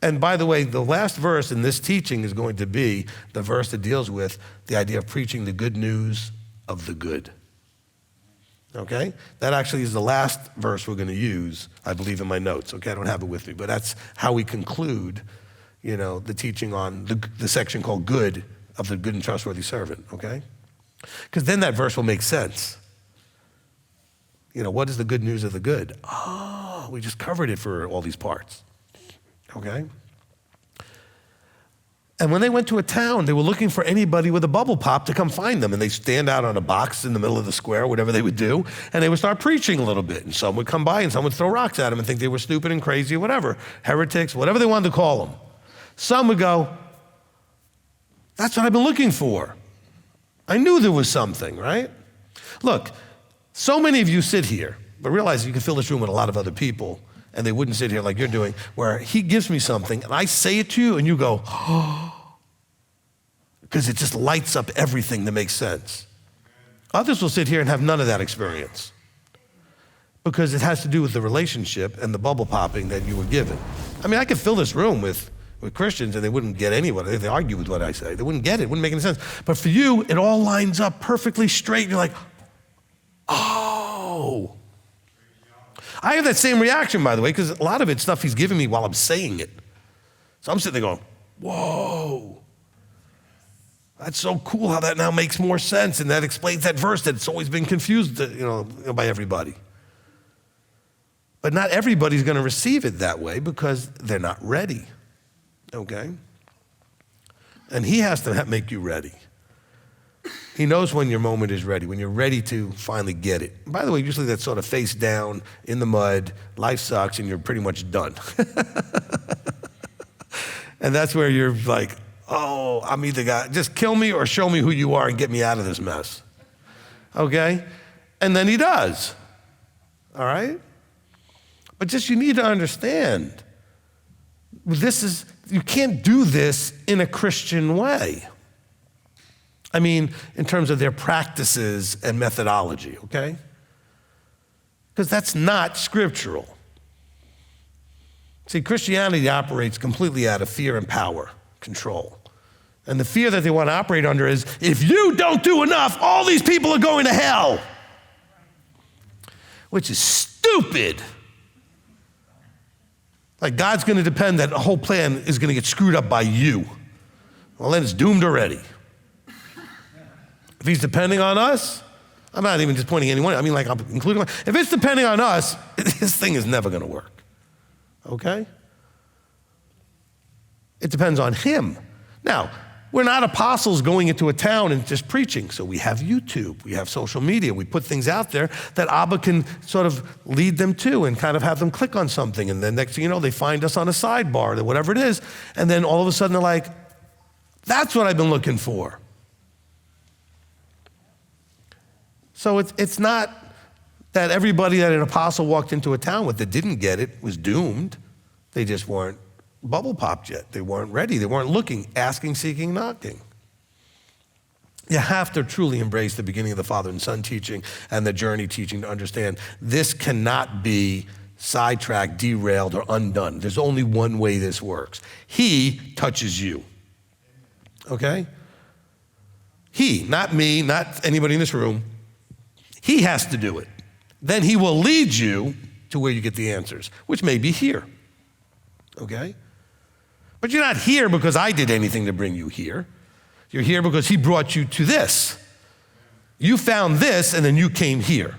And by the way, the last verse in this teaching is going to be the verse that deals with the idea of preaching the good news of the good. Okay? That actually is the last verse we're going to use, I believe, in my notes. Okay, I don't have it with me, but that's how we conclude, the teaching on the section called good of the good and trustworthy servant, okay? Because then that verse will make sense. What is the good news of the good? Oh, we just covered it for all these parts, okay? And when they went to a town, they were looking for anybody with a bubble pop to come find them. And they stand out on a box in the middle of the square, whatever they would do, and they would start preaching a little bit. And some would come by and some would throw rocks at them and think they were stupid and crazy or whatever, heretics, whatever they wanted to call them. Some would go, that's what I've been looking for. I knew there was something, right? Look, so many of you sit here, but realize you can fill this room with a lot of other people, and they wouldn't sit here like you're doing, where he gives me something, and I say it to you, and you go, oh, because it just lights up everything that makes sense. Others will sit here and have none of that experience because it has to do with the relationship and the bubble popping that you were given. I mean, I could fill this room with Christians and they wouldn't get anybody. They argue with what I say. They wouldn't get it. It wouldn't make any sense. But for you, it all lines up perfectly straight. You're like, oh. I have that same reaction, by the way, because a lot of it's stuff he's giving me while I'm saying it. So I'm sitting there going, whoa. That's so cool how that now makes more sense, and that explains that verse that's always been confused, by everybody. But not everybody's going to receive it that way because they're not ready, okay? And he has to make you ready. He knows when your moment is ready, when you're ready to finally get it. And by the way, usually that's sort of face down, in the mud, life sucks, and you're pretty much done. And that's where you're like, oh, I'm either just kill me or show me who you are and get me out of this mess, okay? And then he does, all right? But just you need to understand, you can't do this in a Christian way. I mean, in terms of their practices and methodology, okay? Because that's not scriptural. See, Christianity operates completely out of fear and power, control. And the fear that they want to operate under is, if you don't do enough, all these people are going to hell. Which is stupid. Like God's going to depend that the whole plan is going to get screwed up by you. Well, then it's doomed already. If he's depending on us, I'm not even just pointing anyone, I mean like I'm including, if it's depending on us, this thing is never going to work, okay? It depends on him. Now, we're not apostles going into a town and just preaching. So we have YouTube, we have social media, we put things out there that Abba can sort of lead them to and kind of have them click on something. And then next thing you know, they find us on a sidebar or whatever it is. And then all of a sudden they're like, that's what I've been looking for. So it's not that everybody that an apostle walked into a town with that didn't get it was doomed. They just weren't bubble popped yet. They weren't ready. They weren't looking, asking, seeking, knocking. You have to truly embrace the beginning of the Father and Son teaching and the journey teaching to understand this cannot be sidetracked, derailed, or undone. There's only one way this works. He touches you, okay? He, not me, not anybody in this room. He has to do it. Then he will lead you to where you get the answers, which may be here, okay? But you're not here because I did anything to bring you here. You're here because he brought you to this. You found this and then you came here.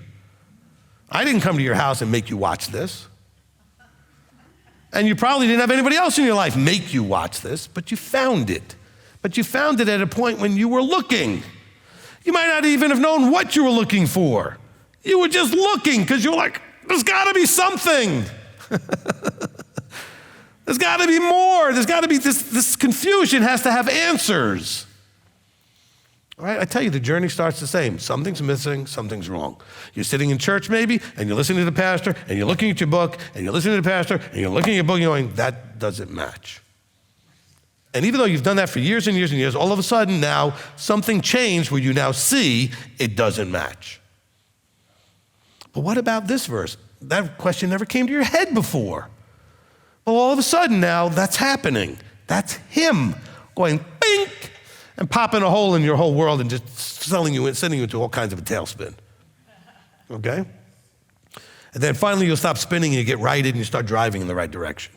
I didn't come to your house and make you watch this. And you probably didn't have anybody else in your life make you watch this, but you found it. But you found it at a point when you were looking. You might not even have known what you were looking for. You were just looking because you were like, there's gotta be something. There's gotta be more. There's gotta be this confusion has to have answers. All right, I tell you, the journey starts the same. Something's missing, something's wrong. You're sitting in church maybe, and you're listening to the pastor, and you're looking at your book, and you're listening to the pastor, and you're looking at your book, and you're going, that doesn't match. And even though you've done that for years and years and years, all of a sudden now something changed where you now see it doesn't match. But what about this verse? That question never came to your head before. Well, all of a sudden now that's happening. That's him going bink and popping a hole in your whole world and just sending you into all kinds of a tailspin. Okay? And then finally you'll stop spinning and you get righted and you start driving in the right direction.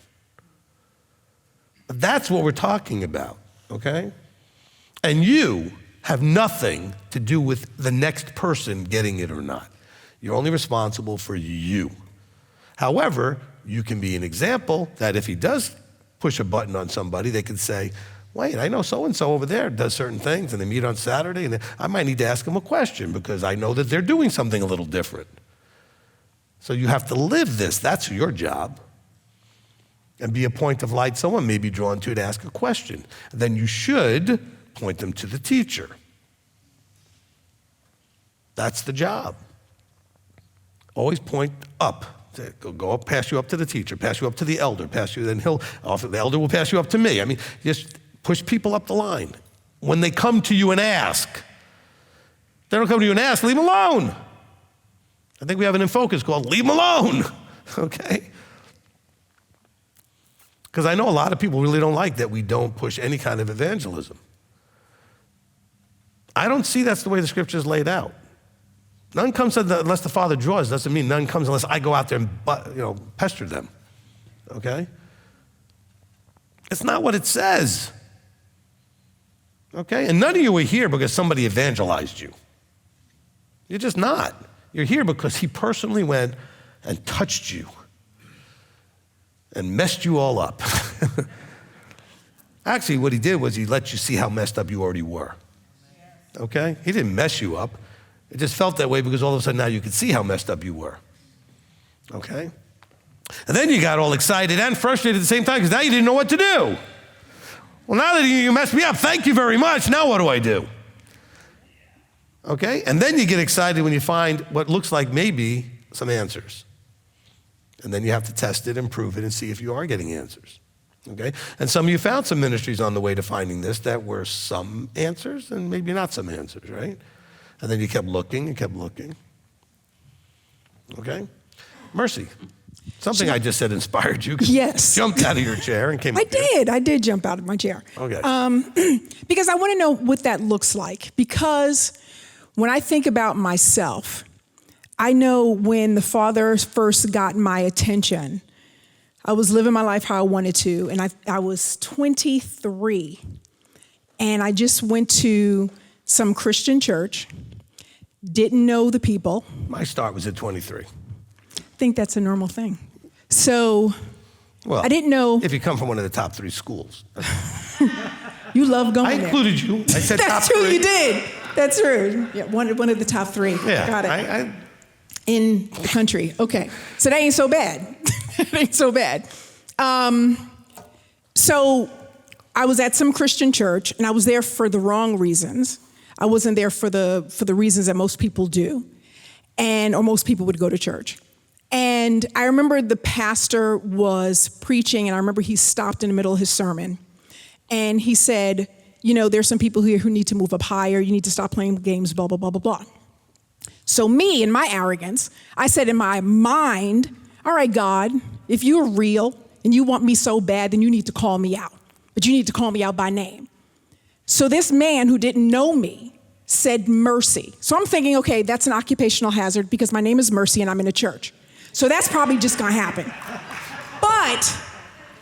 But that's what we're talking about, okay? And you have nothing to do with the next person getting it or not. You're only responsible for you. However, you can be an example that if he does push a button on somebody, they can say, wait, I know so-and-so over there does certain things and they meet on Saturday and I might need to ask them a question because I know that they're doing something a little different. So you have to live this. That's your job. And be a point of light someone may be drawn to ask a question. Then you should point them to the teacher. That's the job. Always point up. Go up, pass you up to the teacher, pass you up to the elder, pass you, then the elder will pass you up to me. I mean, just push people up the line. When they come to you and ask, They don't come to you and ask, leave them alone. I think we have an in focus called leave them alone, okay? Because I know a lot of people really don't like that we don't push any kind of evangelism. I don't see that's the way the scripture is laid out. None comes unless the Father draws. Doesn't mean none comes unless I go out there and pester them, okay? It's not what it says, okay? And none of you are here because somebody evangelized you. You're just not. You're here because he personally went and touched you and messed you all up. Actually, what he did was he let you see how messed up you already were, okay? He didn't mess you up. It just felt that way because all of a sudden now you could see how messed up you were, okay? And then you got all excited and frustrated at the same time because now you didn't know what to do. Well, now that you messed me up, thank you very much. Now what do I do? Okay? And then you get excited when you find what looks like maybe some answers. And then you have to test it and prove it and see if you are getting answers. Okay? And some of you found some ministries on the way to finding this that were some answers and maybe not some answers, right? And then you kept looking and kept looking. Okay? Mercy. Something I just said inspired you. Yes. You jumped out of your chair and came up here. I did jump out of my chair. Okay. Because I want to know what that looks like. Because when I think about myself, I know when the Father first got my attention, I was living my life how I wanted to, and I was 23, and I just went to some Christian church, didn't know the people. My start was at 23. I think that's a normal thing. So Well, I didn't know. If you come from one of the top 3 schools. You love going I there. included you. I said That's top true, 3. you did. That's true. Yeah, one of the top 3. Yeah. Got it. In the country. Okay. So that ain't so bad. That ain't so bad. So I was at some Christian church, and I was there for the wrong reasons. I wasn't there for the reasons that most people do, or most people would go to church. And I remember the pastor was preaching, and I remember he stopped in the middle of his sermon, and he said, there's some people here who need to move up higher. You need to stop playing games, blah, blah, blah, blah, blah. So me, in my arrogance, I said in my mind, all right, God, if you're real and you want me so bad, then you need to call me out. But you need to call me out by name. So this man who didn't know me said Mercy. So I'm thinking, okay, that's an occupational hazard because my name is Mercy and I'm in a church. So that's probably just gonna happen. But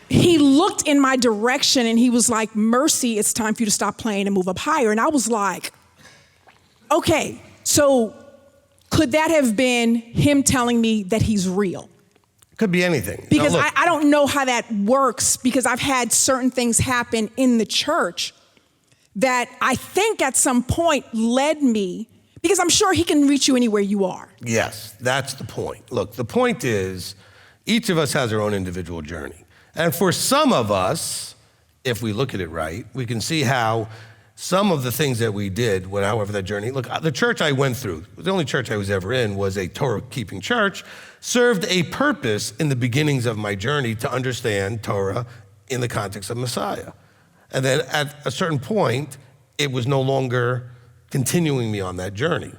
he looked in my direction and he was like, Mercy, it's time for you to stop playing and move up higher. And I was like, okay, so could that have been him telling me that he's real? Could be anything. Because Now, look, I don't know how that works because I've had certain things happen in the church that I think at some point led me, because I'm sure he can reach you anywhere you are. Yes, that's the point. Look, the point is each of us has our own individual journey. And for some of us, if we look at it right, we can see how some of the things that we did, however that journey, look, the church I went through, the only church I was ever in was a Torah-keeping church, served a purpose in the beginnings of my journey to understand Torah in the context of Messiah. And then at a certain point, it was no longer continuing me on that journey.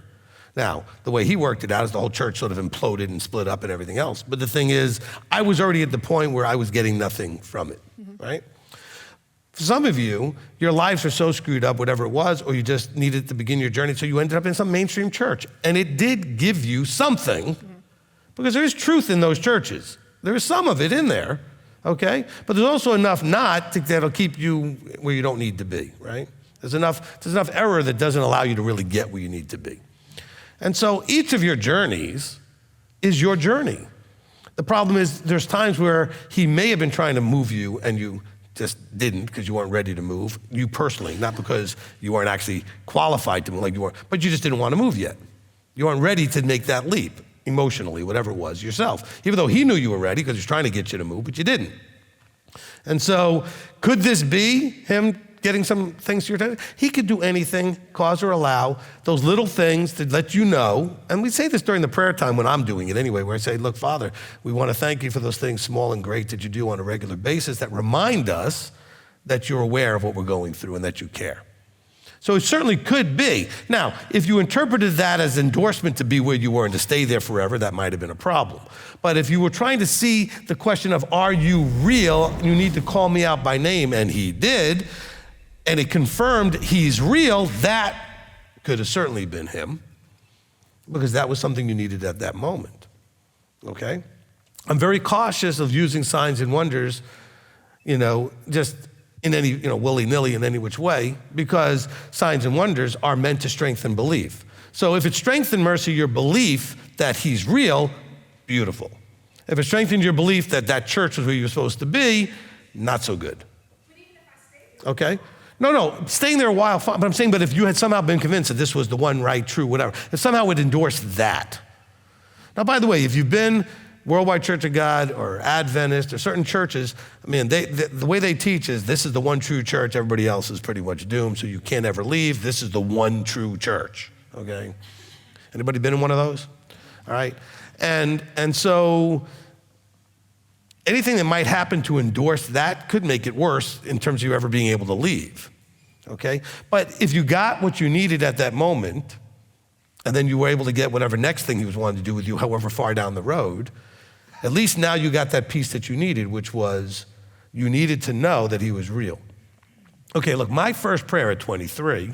Now, the way he worked it out is the whole church sort of imploded and split up and everything else. But the thing is, I was already at the point where I was getting nothing from it, right? For some of you, your lives are so screwed up, whatever it was, or you just needed to begin your journey, so you ended up in some mainstream church. And it did give you something, because there is truth in those churches. There is some of it in there, okay? But there's also enough that'll keep you where you don't need to be, right? There's enough error that doesn't allow you to really get where you need to be. And so each of your journeys is your journey. The problem is there's times where he may have been trying to move you and you just didn't because you weren't ready to move, you personally, not because you weren't actually qualified to move like you weren't, but you just didn't want to move yet. You weren't ready to make that leap, emotionally, whatever it was, yourself. Even though he knew you were ready because he was trying to get you to move, but you didn't. And so could this be him getting some things to your attention? He could do anything, cause or allow those little things to let you know. And we say this during the prayer time when I'm doing it anyway, where I say, look, Father, we want to thank you for those things small and great that you do on a regular basis that remind us that you're aware of what we're going through and that you care. So it certainly could be. Now, if you interpreted that as endorsement to be where you were and to stay there forever, that might have been a problem. But if you were trying to see the question of, are you real? You need to call me out by name, and he did, and it confirmed he's real, that could have certainly been him, because that was something you needed at that moment, okay? I'm very cautious of using signs and wonders, just in any, willy-nilly in any which way, because signs and wonders are meant to strengthen belief. So if it strengthened, Mercy, your belief that he's real, beautiful. If it strengthened your belief that that church was where you were supposed to be, not so good. Okay? No, staying there a while, but I'm saying, but if you had somehow been convinced that this was the one, right, true, whatever, if somehow would endorse that. Now, by the way, if you've been Worldwide Church of God or Adventist or certain churches, the way they teach is this is the one true church, everybody else is pretty much doomed, so you can't ever leave. This is the one true church, okay? Anybody been in one of those? All right? And so anything that might happen to endorse that could make it worse in terms of you ever being able to leave, okay? But if you got what you needed at that moment, and then you were able to get whatever next thing he was wanting to do with you, however far down the road, at least now you got that piece that you needed, which was you needed to know that he was real. Okay, look, my first prayer at 23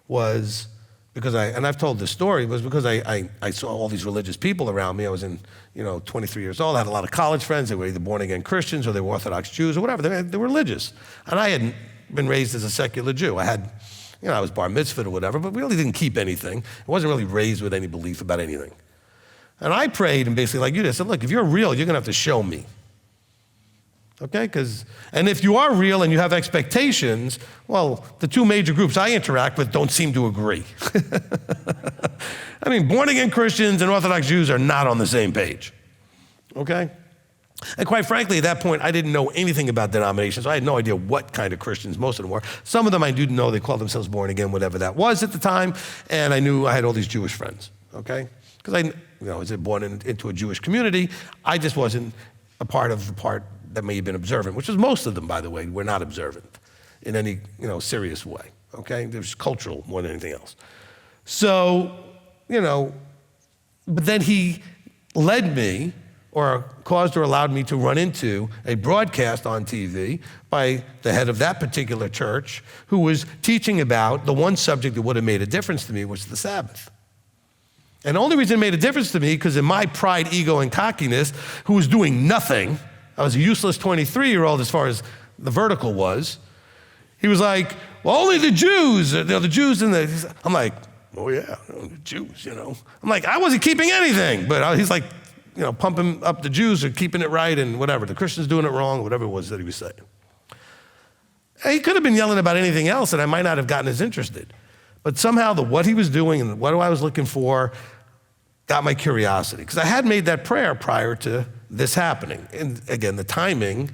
was because I've told this story, was because I saw all these religious people around me. I was 23 years old. I had a lot of college friends. They were either born-again Christians or they were Orthodox Jews or whatever. They were religious. And I hadn't been raised as a secular Jew. I was bar mitzvahed or whatever, but we really didn't keep anything. I wasn't really raised with any belief about anything. And I prayed and basically like you did, said, look, if you're real, you're gonna have to show me. Okay, and if you are real and you have expectations, well, the two major groups I interact with don't seem to agree. Born-again Christians and Orthodox Jews are not on the same page, okay? And quite frankly, at that point, I didn't know anything about denominations. So I had no idea what kind of Christians most of them were. Some of them I do know, they called themselves born again, whatever that was at the time, and I knew I had all these Jewish friends, okay? Because I was born into a Jewish community. I just wasn't a part of the part that may have been observant, which is most of them, by the way, were not observant in any serious way, okay? It was cultural more than anything else. So, but then he led me or caused or allowed me to run into a broadcast on TV by the head of that particular church who was teaching about the one subject that would have made a difference to me, which was the Sabbath. And the only reason it made a difference to me, because in my pride, ego, and cockiness, who was doing nothing, I was a useless 23-year-old as far as the vertical was, he was like, well, only the Jews, the Jews in the, I'm like, oh yeah, the Jews, I'm like, I wasn't keeping anything, but he's like, pumping up the Jews or keeping it right and whatever. The Christians doing it wrong, whatever it was that he was saying. And he could have been yelling about anything else and I might not have gotten as interested. But somehow what he was doing and what I was looking for got my curiosity. Because I had made that prayer prior to this happening. And again, the timing,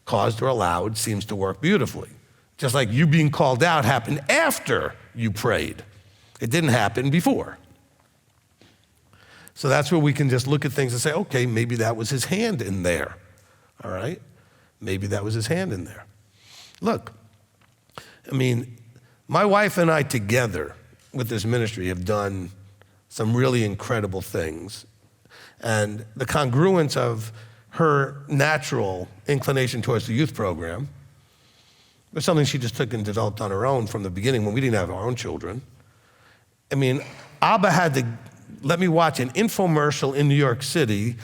caused or allowed, seems to work beautifully. Just like you being called out happened after you prayed. It didn't happen before. So that's where we can just look at things and say, okay, maybe that was his hand in there, all right? Maybe that was his hand in there. Look, my wife and I together with this ministry have done some really incredible things. And the congruence of her natural inclination towards the youth program was something she just took and developed on her own from the beginning when we didn't have our own children. Abba had to let me watch an infomercial in New York City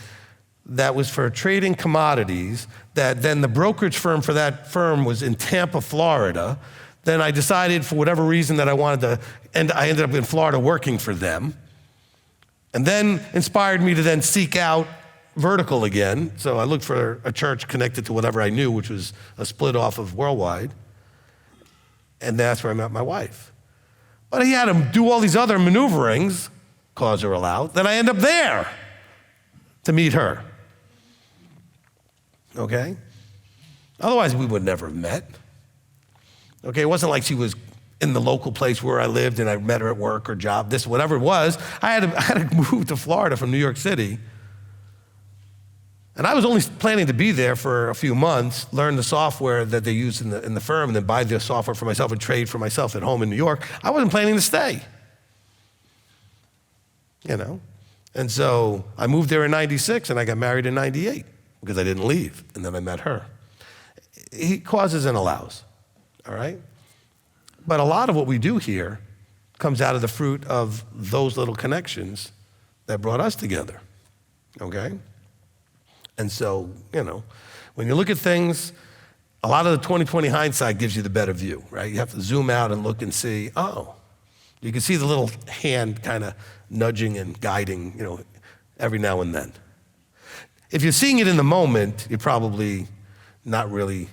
that was for trading commodities, that then the brokerage firm for that firm was in Tampa, Florida. Then I decided for whatever reason that I wanted to, and I ended up in Florida working for them. And then inspired me to then seek out vertical again. So I looked for a church connected to whatever I knew, which was a split off of Worldwide. And that's where I met my wife. But he had to do all these other maneuverings, cause or allow, then I end up there to meet her. Okay? Otherwise, we would never have met. Okay, it wasn't like she was in the local place where I lived and I met her at work or job, this, whatever it was. I had to move to Florida from New York City. And I was only planning to be there for a few months, learn the software that they use in the firm, and then buy the software for myself and trade for myself at home in New York. I wasn't planning to stay. And so I moved there in 96 and I got married in 98 because I didn't leave. And then I met her. He causes and allows, all right? But a lot of what we do here comes out of the fruit of those little connections that brought us together, okay? And so, when you look at things, a lot of the 20/20 hindsight gives you the better view, right? You have to zoom out and look and see, you can see the little hand kind of nudging and guiding, every now and then. If you're seeing it in the moment, you're probably not really,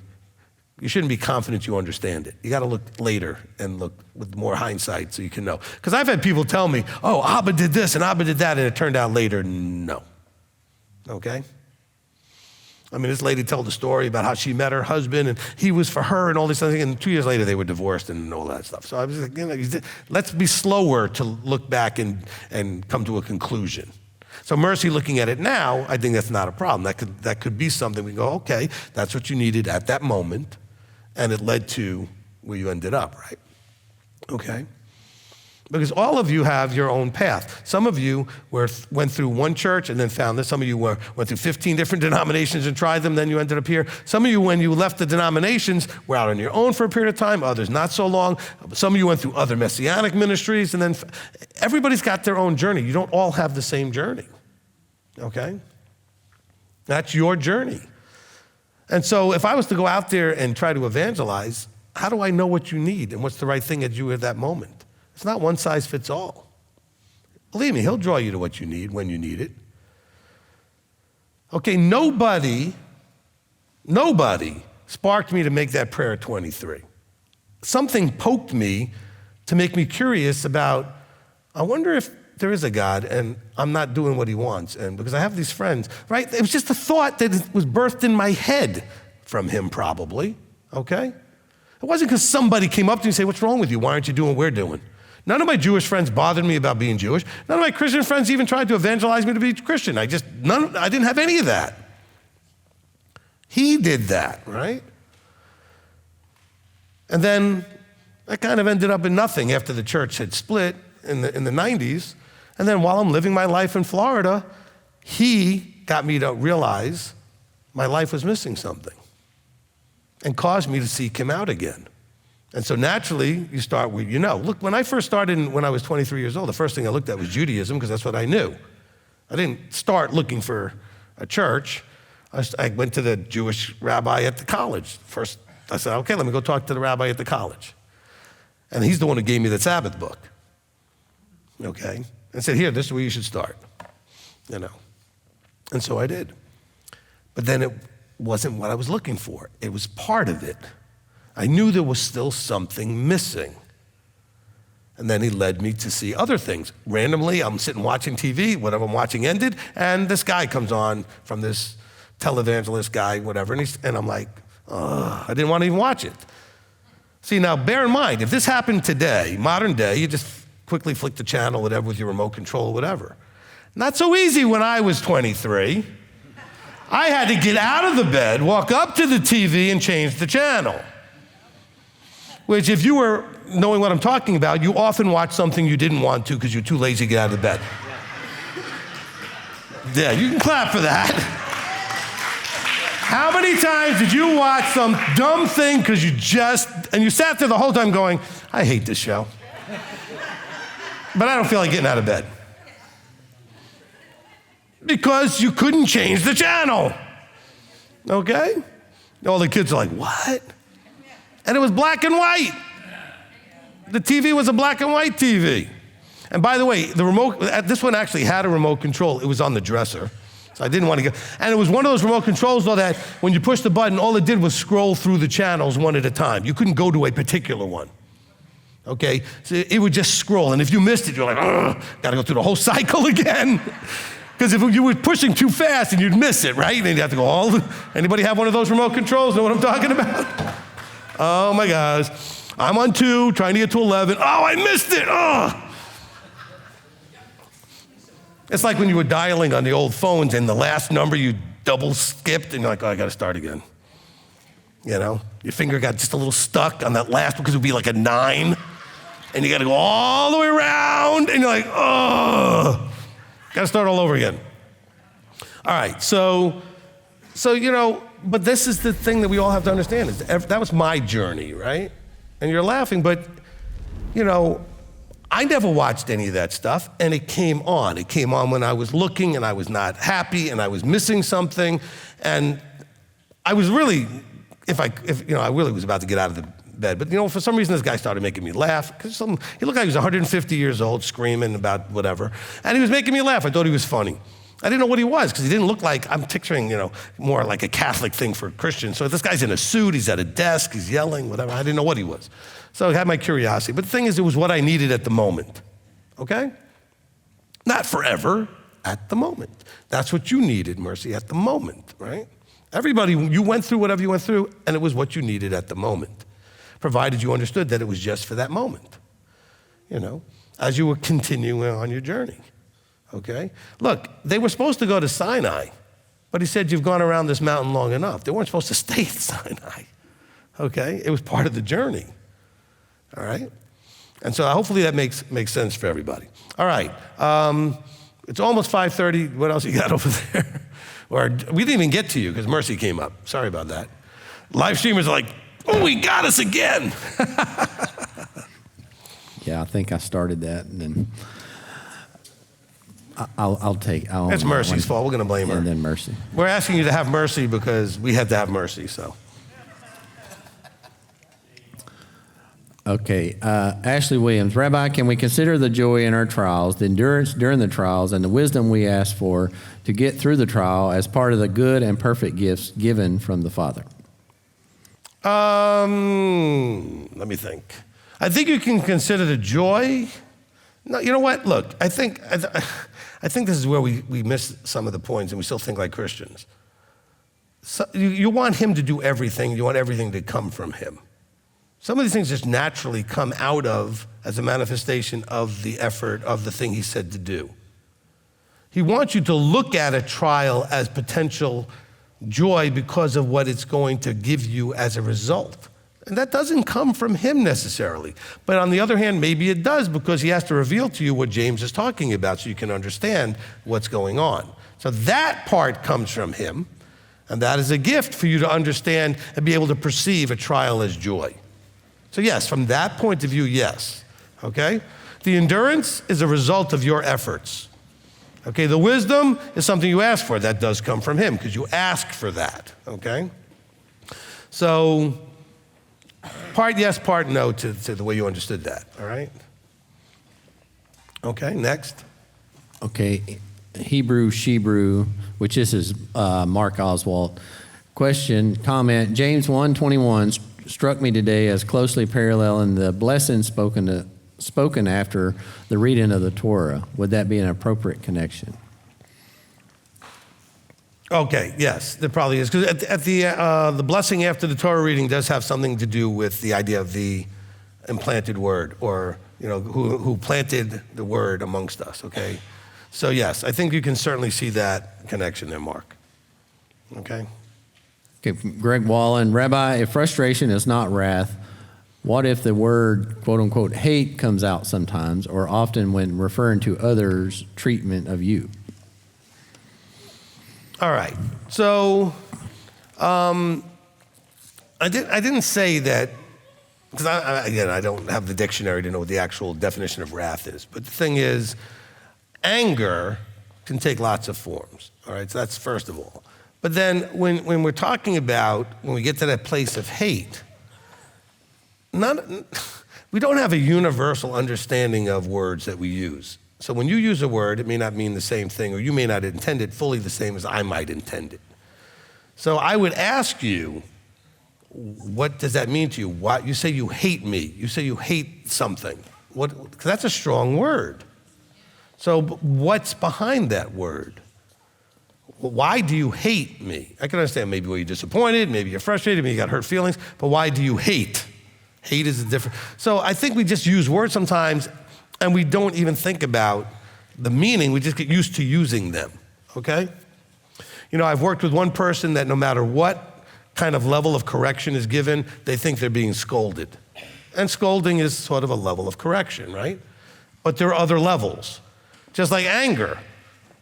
you shouldn't be confident you understand it. You got to look later and look with more hindsight so you can know. Because I've had people tell me, Abba did this and Abba did that, and it turned out later, no. Okay? I mean, this lady told the story about how she met her husband and he was for her and all this other thing, and 2 years later they were divorced and all that stuff. So I was like, let's be slower to look back and come to a conclusion. So Mercy, looking at it now, I think that's not a problem. That could be something we go, okay, that's what you needed at that moment, and it led to where you ended up, right? Okay? Because all of you have your own path. Some of you went through one church and then found this. Some of you went through 15 different denominations and tried them, then you ended up here. Some of you, when you left the denominations, were out on your own for a period of time, others not so long. Some of you went through other Messianic ministries, and then everybody's got their own journey. You don't all have the same journey, okay? That's your journey. And so if I was to go out there and try to evangelize, how do I know what you need and what's the right thing at you at that moment? It's not one size fits all. Believe me, he'll draw you to what you need when you need it. Okay, nobody sparked me to make that prayer at 23. Something poked me to make me curious about, I wonder if there is a God and I'm not doing what he wants. And because I have these friends, right? It was just a thought that was birthed in my head from him probably, okay? It wasn't because somebody came up to me and said, what's wrong with you? Why aren't you doing what we're doing? None of my Jewish friends bothered me about being Jewish. None of my Christian friends even tried to evangelize me to be Christian. I didn't have any of that. He did that, right? And then I kind of ended up in nothing after the church had split in the 90s. And then while I'm living my life in Florida, he got me to realize my life was missing something and caused me to seek him out again. And so naturally, you start with, look, when I first started when I was 23 years old, the first thing I looked at was Judaism because that's what I knew. I didn't start looking for a church. I went to the Jewish rabbi at the college. First, I said, okay, let me go talk to the rabbi at the college. And he's the one who gave me the Sabbath book, okay? And said, here, this is where you should start, And so I did. But then it wasn't what I was looking for. It was part of it. I knew there was still something missing. And then he led me to see other things. Randomly, I'm sitting watching TV, whatever I'm watching ended, and this guy comes on from this televangelist guy, whatever, and I'm like, I didn't want to even watch it. See, now bear in mind, if this happened today, modern day, you just quickly flick the channel, whatever, with your remote control, whatever. Not so easy when I was 23. I had to get out of the bed, walk up to the TV, and change the channel. Which, if you were knowing what I'm talking about, you often watch something you didn't want to because you're too lazy to get out of the bed. Yeah, you can clap for that. How many times did you watch some dumb thing because and you sat there the whole time going, I hate this show, but I don't feel like getting out of bed. Because you couldn't change the channel, okay? All the kids are like, what? And it was black and white. The TV was a black and white TV. And by the way, the remote, this one actually had a remote control. It was on the dresser. So I didn't want to go. And it was one of those remote controls, though, that when you push the button, all it did was scroll through the channels one at a time. You couldn't go to a particular one. Okay? So it would just scroll. And if you missed it, you're like, got to go through the whole cycle again. Because if you were pushing too fast, and you'd miss it, right? And then you have to go anybody have one of those remote controls? Know what I'm talking about? Oh my gosh, I'm on 2, trying to get to 11. Oh, I missed it, It's like when you were dialing on the old phones and the last number you double skipped, and you're like, oh, I got to start again. You know, your finger got just a little stuck on that last one because it would be like a 9, and you got to go all the way around, and you're like, oh, got to start all over again. All right, so you know, but this is the thing that we all have to understand. Is that was my journey, right? And you're laughing, but you know, I never watched any of that stuff, and it came on. It came on when I was looking, and I was not happy, and I was missing something, and I was really, if you know, I really was about to get out of the bed, but you know, for some reason, this guy started making me laugh. Because he looked like he was 150 years old, screaming about whatever, and he was making me laugh. I thought he was funny. I didn't know what he was because he didn't look like, I'm picturing, you know, more like a Catholic thing for Christians. So this guy's in a suit, he's at a desk, he's yelling, whatever. I didn't know what he was. So I had my curiosity. But the thing is, it was what I needed at the moment, okay? Not forever, at the moment. That's what you needed, Mercy, at the moment, right? Everybody, you went through whatever you went through, and it was what you needed at the moment, provided you understood that it was just for that moment, you know, as you were continuing on your journey. Okay? Look, they were supposed to go to Sinai, but he said, you've gone around this mountain long enough. They weren't supposed to stay at Sinai. Okay? It was part of the journey. All right? And so hopefully that makes sense for everybody. All right. It's almost 5:30. What else you got over there? Or we didn't even get to you because Mercy came up. Sorry about that. Live streamers are like, oh, he got us again. Yeah, I think I started that, and then I'll take. It's Mercy's fault. We're going to blame her. And then Mercy. We're asking you to have mercy because we had to have mercy, so. Okay, Ashley Williams. Rabbi, can we consider the joy in our trials, the endurance during the trials, and the wisdom we ask for to get through the trial as part of the good and perfect gifts given from the Father? Let me think. I think you can consider the joy. No, you know what? Look, I think this is where we miss some of the points, and we still think like Christians. So you want him to do everything. You want everything to come from him. Some of these things just naturally come out of as a manifestation of the effort of the thing he said to do. He wants you to look at a trial as potential joy because of what it's going to give you as a result. And that doesn't come from him necessarily. But on the other hand, maybe it does because he has to reveal to you what James is talking about so you can understand what's going on. So that part comes from him, and that is a gift for you to understand and be able to perceive a trial as joy. So yes, from that point of view, yes, okay? The endurance is a result of your efforts. Okay, the wisdom is something you ask for. That does come from him because you ask for that, okay? So part yes, part no to the way you understood that, all right? Okay, next. Okay, Hebrew, Shebrew, which this is Mark Oswald. Question, comment, James 1:21 struck me today as closely paralleling the blessing spoken after the reading of the Torah. Would that be an appropriate connection? Okay, yes, there probably is. Because at the blessing after the Torah reading does have something to do with the idea of the implanted word, or you know, who planted the word amongst us, okay? So yes, I think you can certainly see that connection there, Mark. Okay? Okay, Greg Wallen. Rabbi, if frustration is not wrath, what if the word, quote unquote, hate comes out sometimes or often when referring to others' treatment of you? All right, so I didn't say that, because I don't have the dictionary to know what the actual definition of wrath is, but the thing is, anger can take lots of forms, all right, so that's first of all. But then when we're talking about, when we get to that place of hate, we don't have a universal understanding of words that we use. So when you use a word, it may not mean the same thing, or you may not intend it fully the same as I might intend it. So I would ask you, what does that mean to you? What, you say you hate me. You say you hate something. Because that's a strong word. So what's behind that word? Why do you hate me? I can understand maybe you're disappointed, maybe you're frustrated, maybe you got hurt feelings, but why do you hate? Hate is a different. So I think we just use words sometimes and we don't even think about the meaning, we just get used to using them, okay? I've worked with one person that no matter what kind of level of correction is given, they think they're being scolded. And scolding is sort of a level of correction, right? But there are other levels. Just like anger.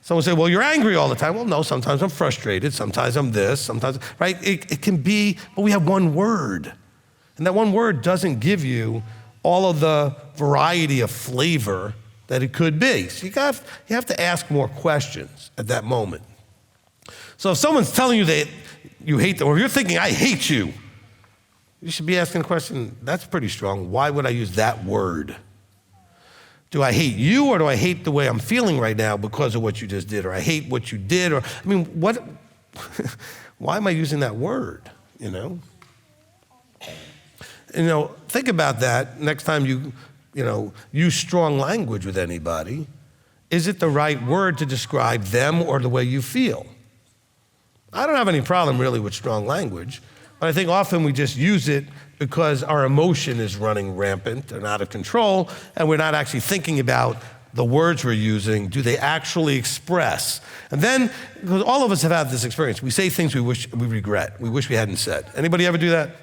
Someone say, well, you're angry all the time. Well, no, sometimes I'm frustrated. Sometimes I'm this, sometimes, right? It can be, but we have one word. And that one word doesn't give you all of the variety of flavor that it could be. So you have to ask more questions at that moment. So if someone's telling you that you hate them, or if you're thinking, I hate you, you should be asking the question, that's pretty strong. Why would I use that word? Do I hate you, or do I hate the way I'm feeling right now because of what you just did? Or I hate what you did, or, what, why am I using that word, Think about that next time you use strong language with anybody. Is it the right word to describe them or the way you feel? I don't have any problem really with strong language, but I think often we just use it because our emotion is running rampant and out of control, and we're not actually thinking about the words we're using. Do they actually express? And then, because all of us have had this experience, we say things we regret, we wish we hadn't said. Anybody ever do that?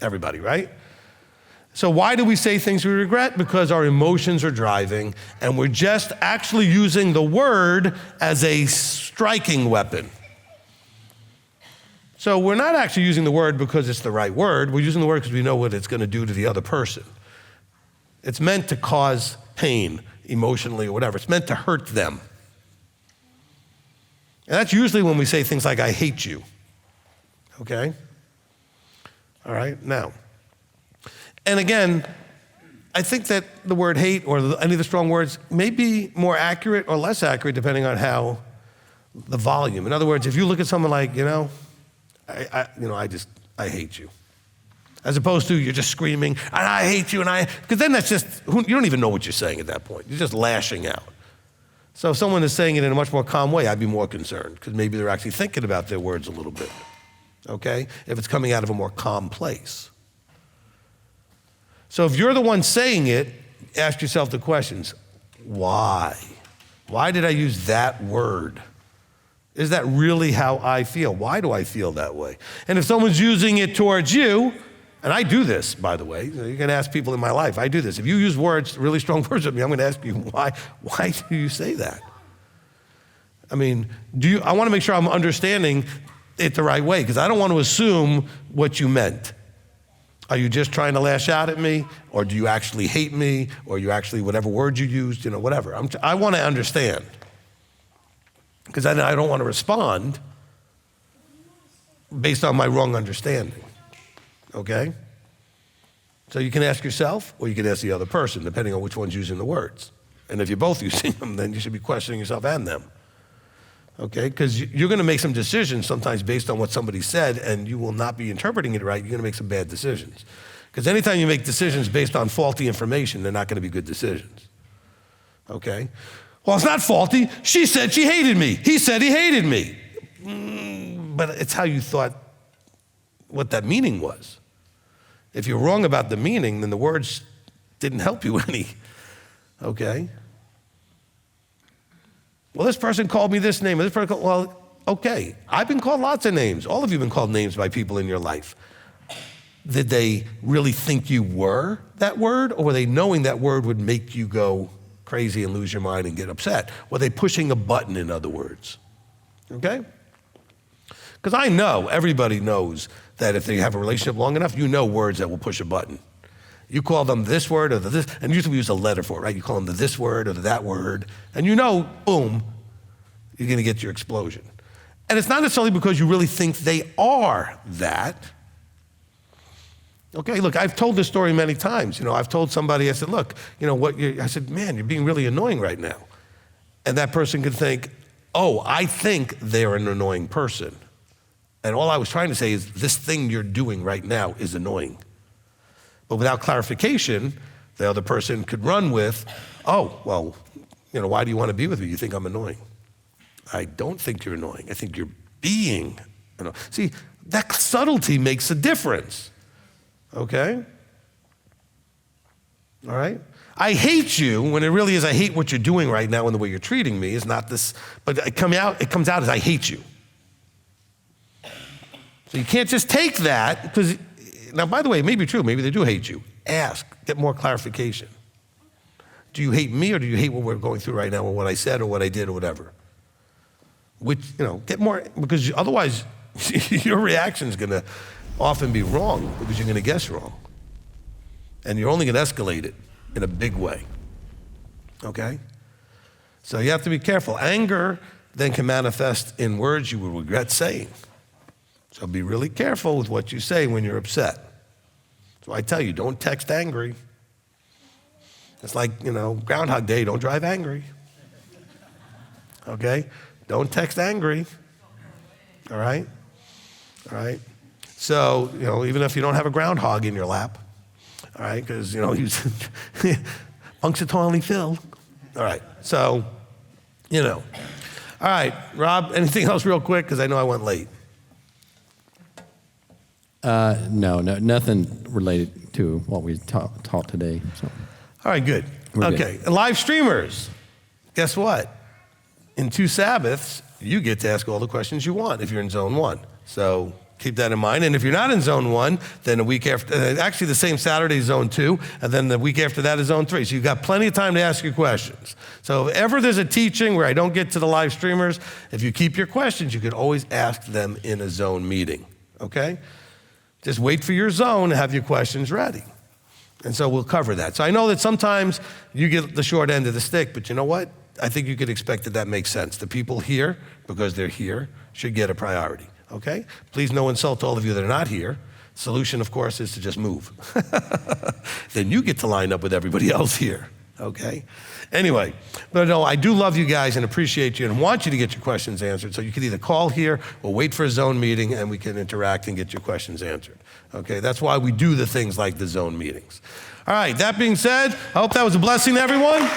Everybody, right? So why do we say things we regret? Because our emotions are driving, and we're just actually using the word as a striking weapon. So we're not actually using the word because it's the right word. We're using the word because we know what it's going to do to the other person. It's meant to cause pain emotionally or whatever. It's meant to hurt them. And that's usually when we say things like, I hate you. Okay? All right, now. And again, I think that the word hate or any of the strong words may be more accurate or less accurate depending on how the volume. In other words, if you look at someone like, I hate you. As opposed to you're just screaming, and I hate you, because then that's just, you don't even know what you're saying at that point. You're just lashing out. So if someone is saying it in a much more calm way, I'd be more concerned, because maybe they're actually thinking about their words a little bit, okay? If it's coming out of a more calm place. So if you're the one saying it, ask yourself the questions, why? Why did I use that word? Is that really how I feel? Why do I feel that way? And if someone's using it towards you, and I do this, by the way, you can ask people in my life, I do this. If you use words, really strong words with me, I'm going to ask you, why do you say that? I want to make sure I'm understanding it the right way, because I don't want to assume what you meant. Are you just trying to lash out at me? Or do you actually hate me? Or you actually, whatever word you used, whatever. I want to understand. Because I don't want to respond based on my wrong understanding, okay? So you can ask yourself, or you can ask the other person, depending on which one's using the words. And if you're both using them, then you should be questioning yourself and them, okay? Because you're going to make some decisions sometimes based on what somebody said, and you will not be interpreting it right. You're going to make some bad decisions. Because anytime you make decisions based on faulty information, they're not going to be good decisions, okay? Well, it's not faulty. She said she hated me. He said he hated me. But it's how you thought what that meaning was. If you're wrong about the meaning, then the words didn't help you any, okay? Well, this person called me this name. Well, okay. I've been called lots of names. All of you have been called names by people in your life. Did they really think you were that word, or were they knowing that word would make you go crazy and lose your mind and get upset? Were they pushing a button, in other words? Okay? Because I know, everybody knows that if they have a relationship long enough, you know words that will push a button. You call them this word or this, and usually we use a letter for it, right? You call them the this word or the that word, and boom, you're gonna get your explosion. And it's not necessarily because you really think they are that. Okay, look, I've told this story many times. I've told somebody, I said, look, I said, man, you're being really annoying right now. And that person could think, oh, I think they're an annoying person. And all I was trying to say is, this thing you're doing right now is annoying. But without clarification, the other person could run with, oh, well, why do you want to be with me? You think I'm annoying. I don't think you're annoying. I think you're being annoying. See, that subtlety makes a difference. Okay? All right? I hate you when it really is I hate what you're doing right now and the way you're treating me is not this, but it comes out as I hate you. So you can't just take that, because, now, by the way, it may be true. Maybe they do hate you. Ask. Get more clarification. Do you hate me, or do you hate what we're going through right now, or what I said, or what I did, or whatever? Which, get more, because otherwise your reaction is going to often be wrong, because you're going to guess wrong. And you're only going to escalate it in a big way. Okay? So you have to be careful. Anger then can manifest in words you will regret saying. So be really careful with what you say when you're upset. So I tell you, don't text angry. It's like, Groundhog Day, don't drive angry. Okay? Don't text angry. All right? All right? So, even if you don't have a groundhog in your lap, all right, because, he's punctually filled. All right, so, All right, Rob, anything else real quick? Because I know I went late. No, nothing related to what we taught today. So. All right, good. Okay, and live streamers, guess what? In 2 Sabbaths, you get to ask all the questions you want if you're in zone 1. So keep that in mind. And if you're not in zone 1, then a week after, actually the same Saturday is zone 2, and then the week after that is zone 3. So you've got plenty of time to ask your questions. So if ever there's a teaching where I don't get to the live streamers, if you keep your questions, you could always ask them in a zone meeting, okay? Just wait for your zone and have your questions ready. And so we'll cover that. So I know that sometimes you get the short end of the stick, but you know what? I think you could expect that makes sense. The people here, because they're here, should get a priority, okay? Please no insult to all of you that are not here. Solution, of course, is to just move. Then you get to line up with everybody else here, okay? Anyway, but no, I do love you guys and appreciate you and want you to get your questions answered. So you can either call here or wait for a zone meeting and we can interact and get your questions answered, okay? That's why we do the things like the zone meetings. All right, that being said, I hope that was a blessing to everyone.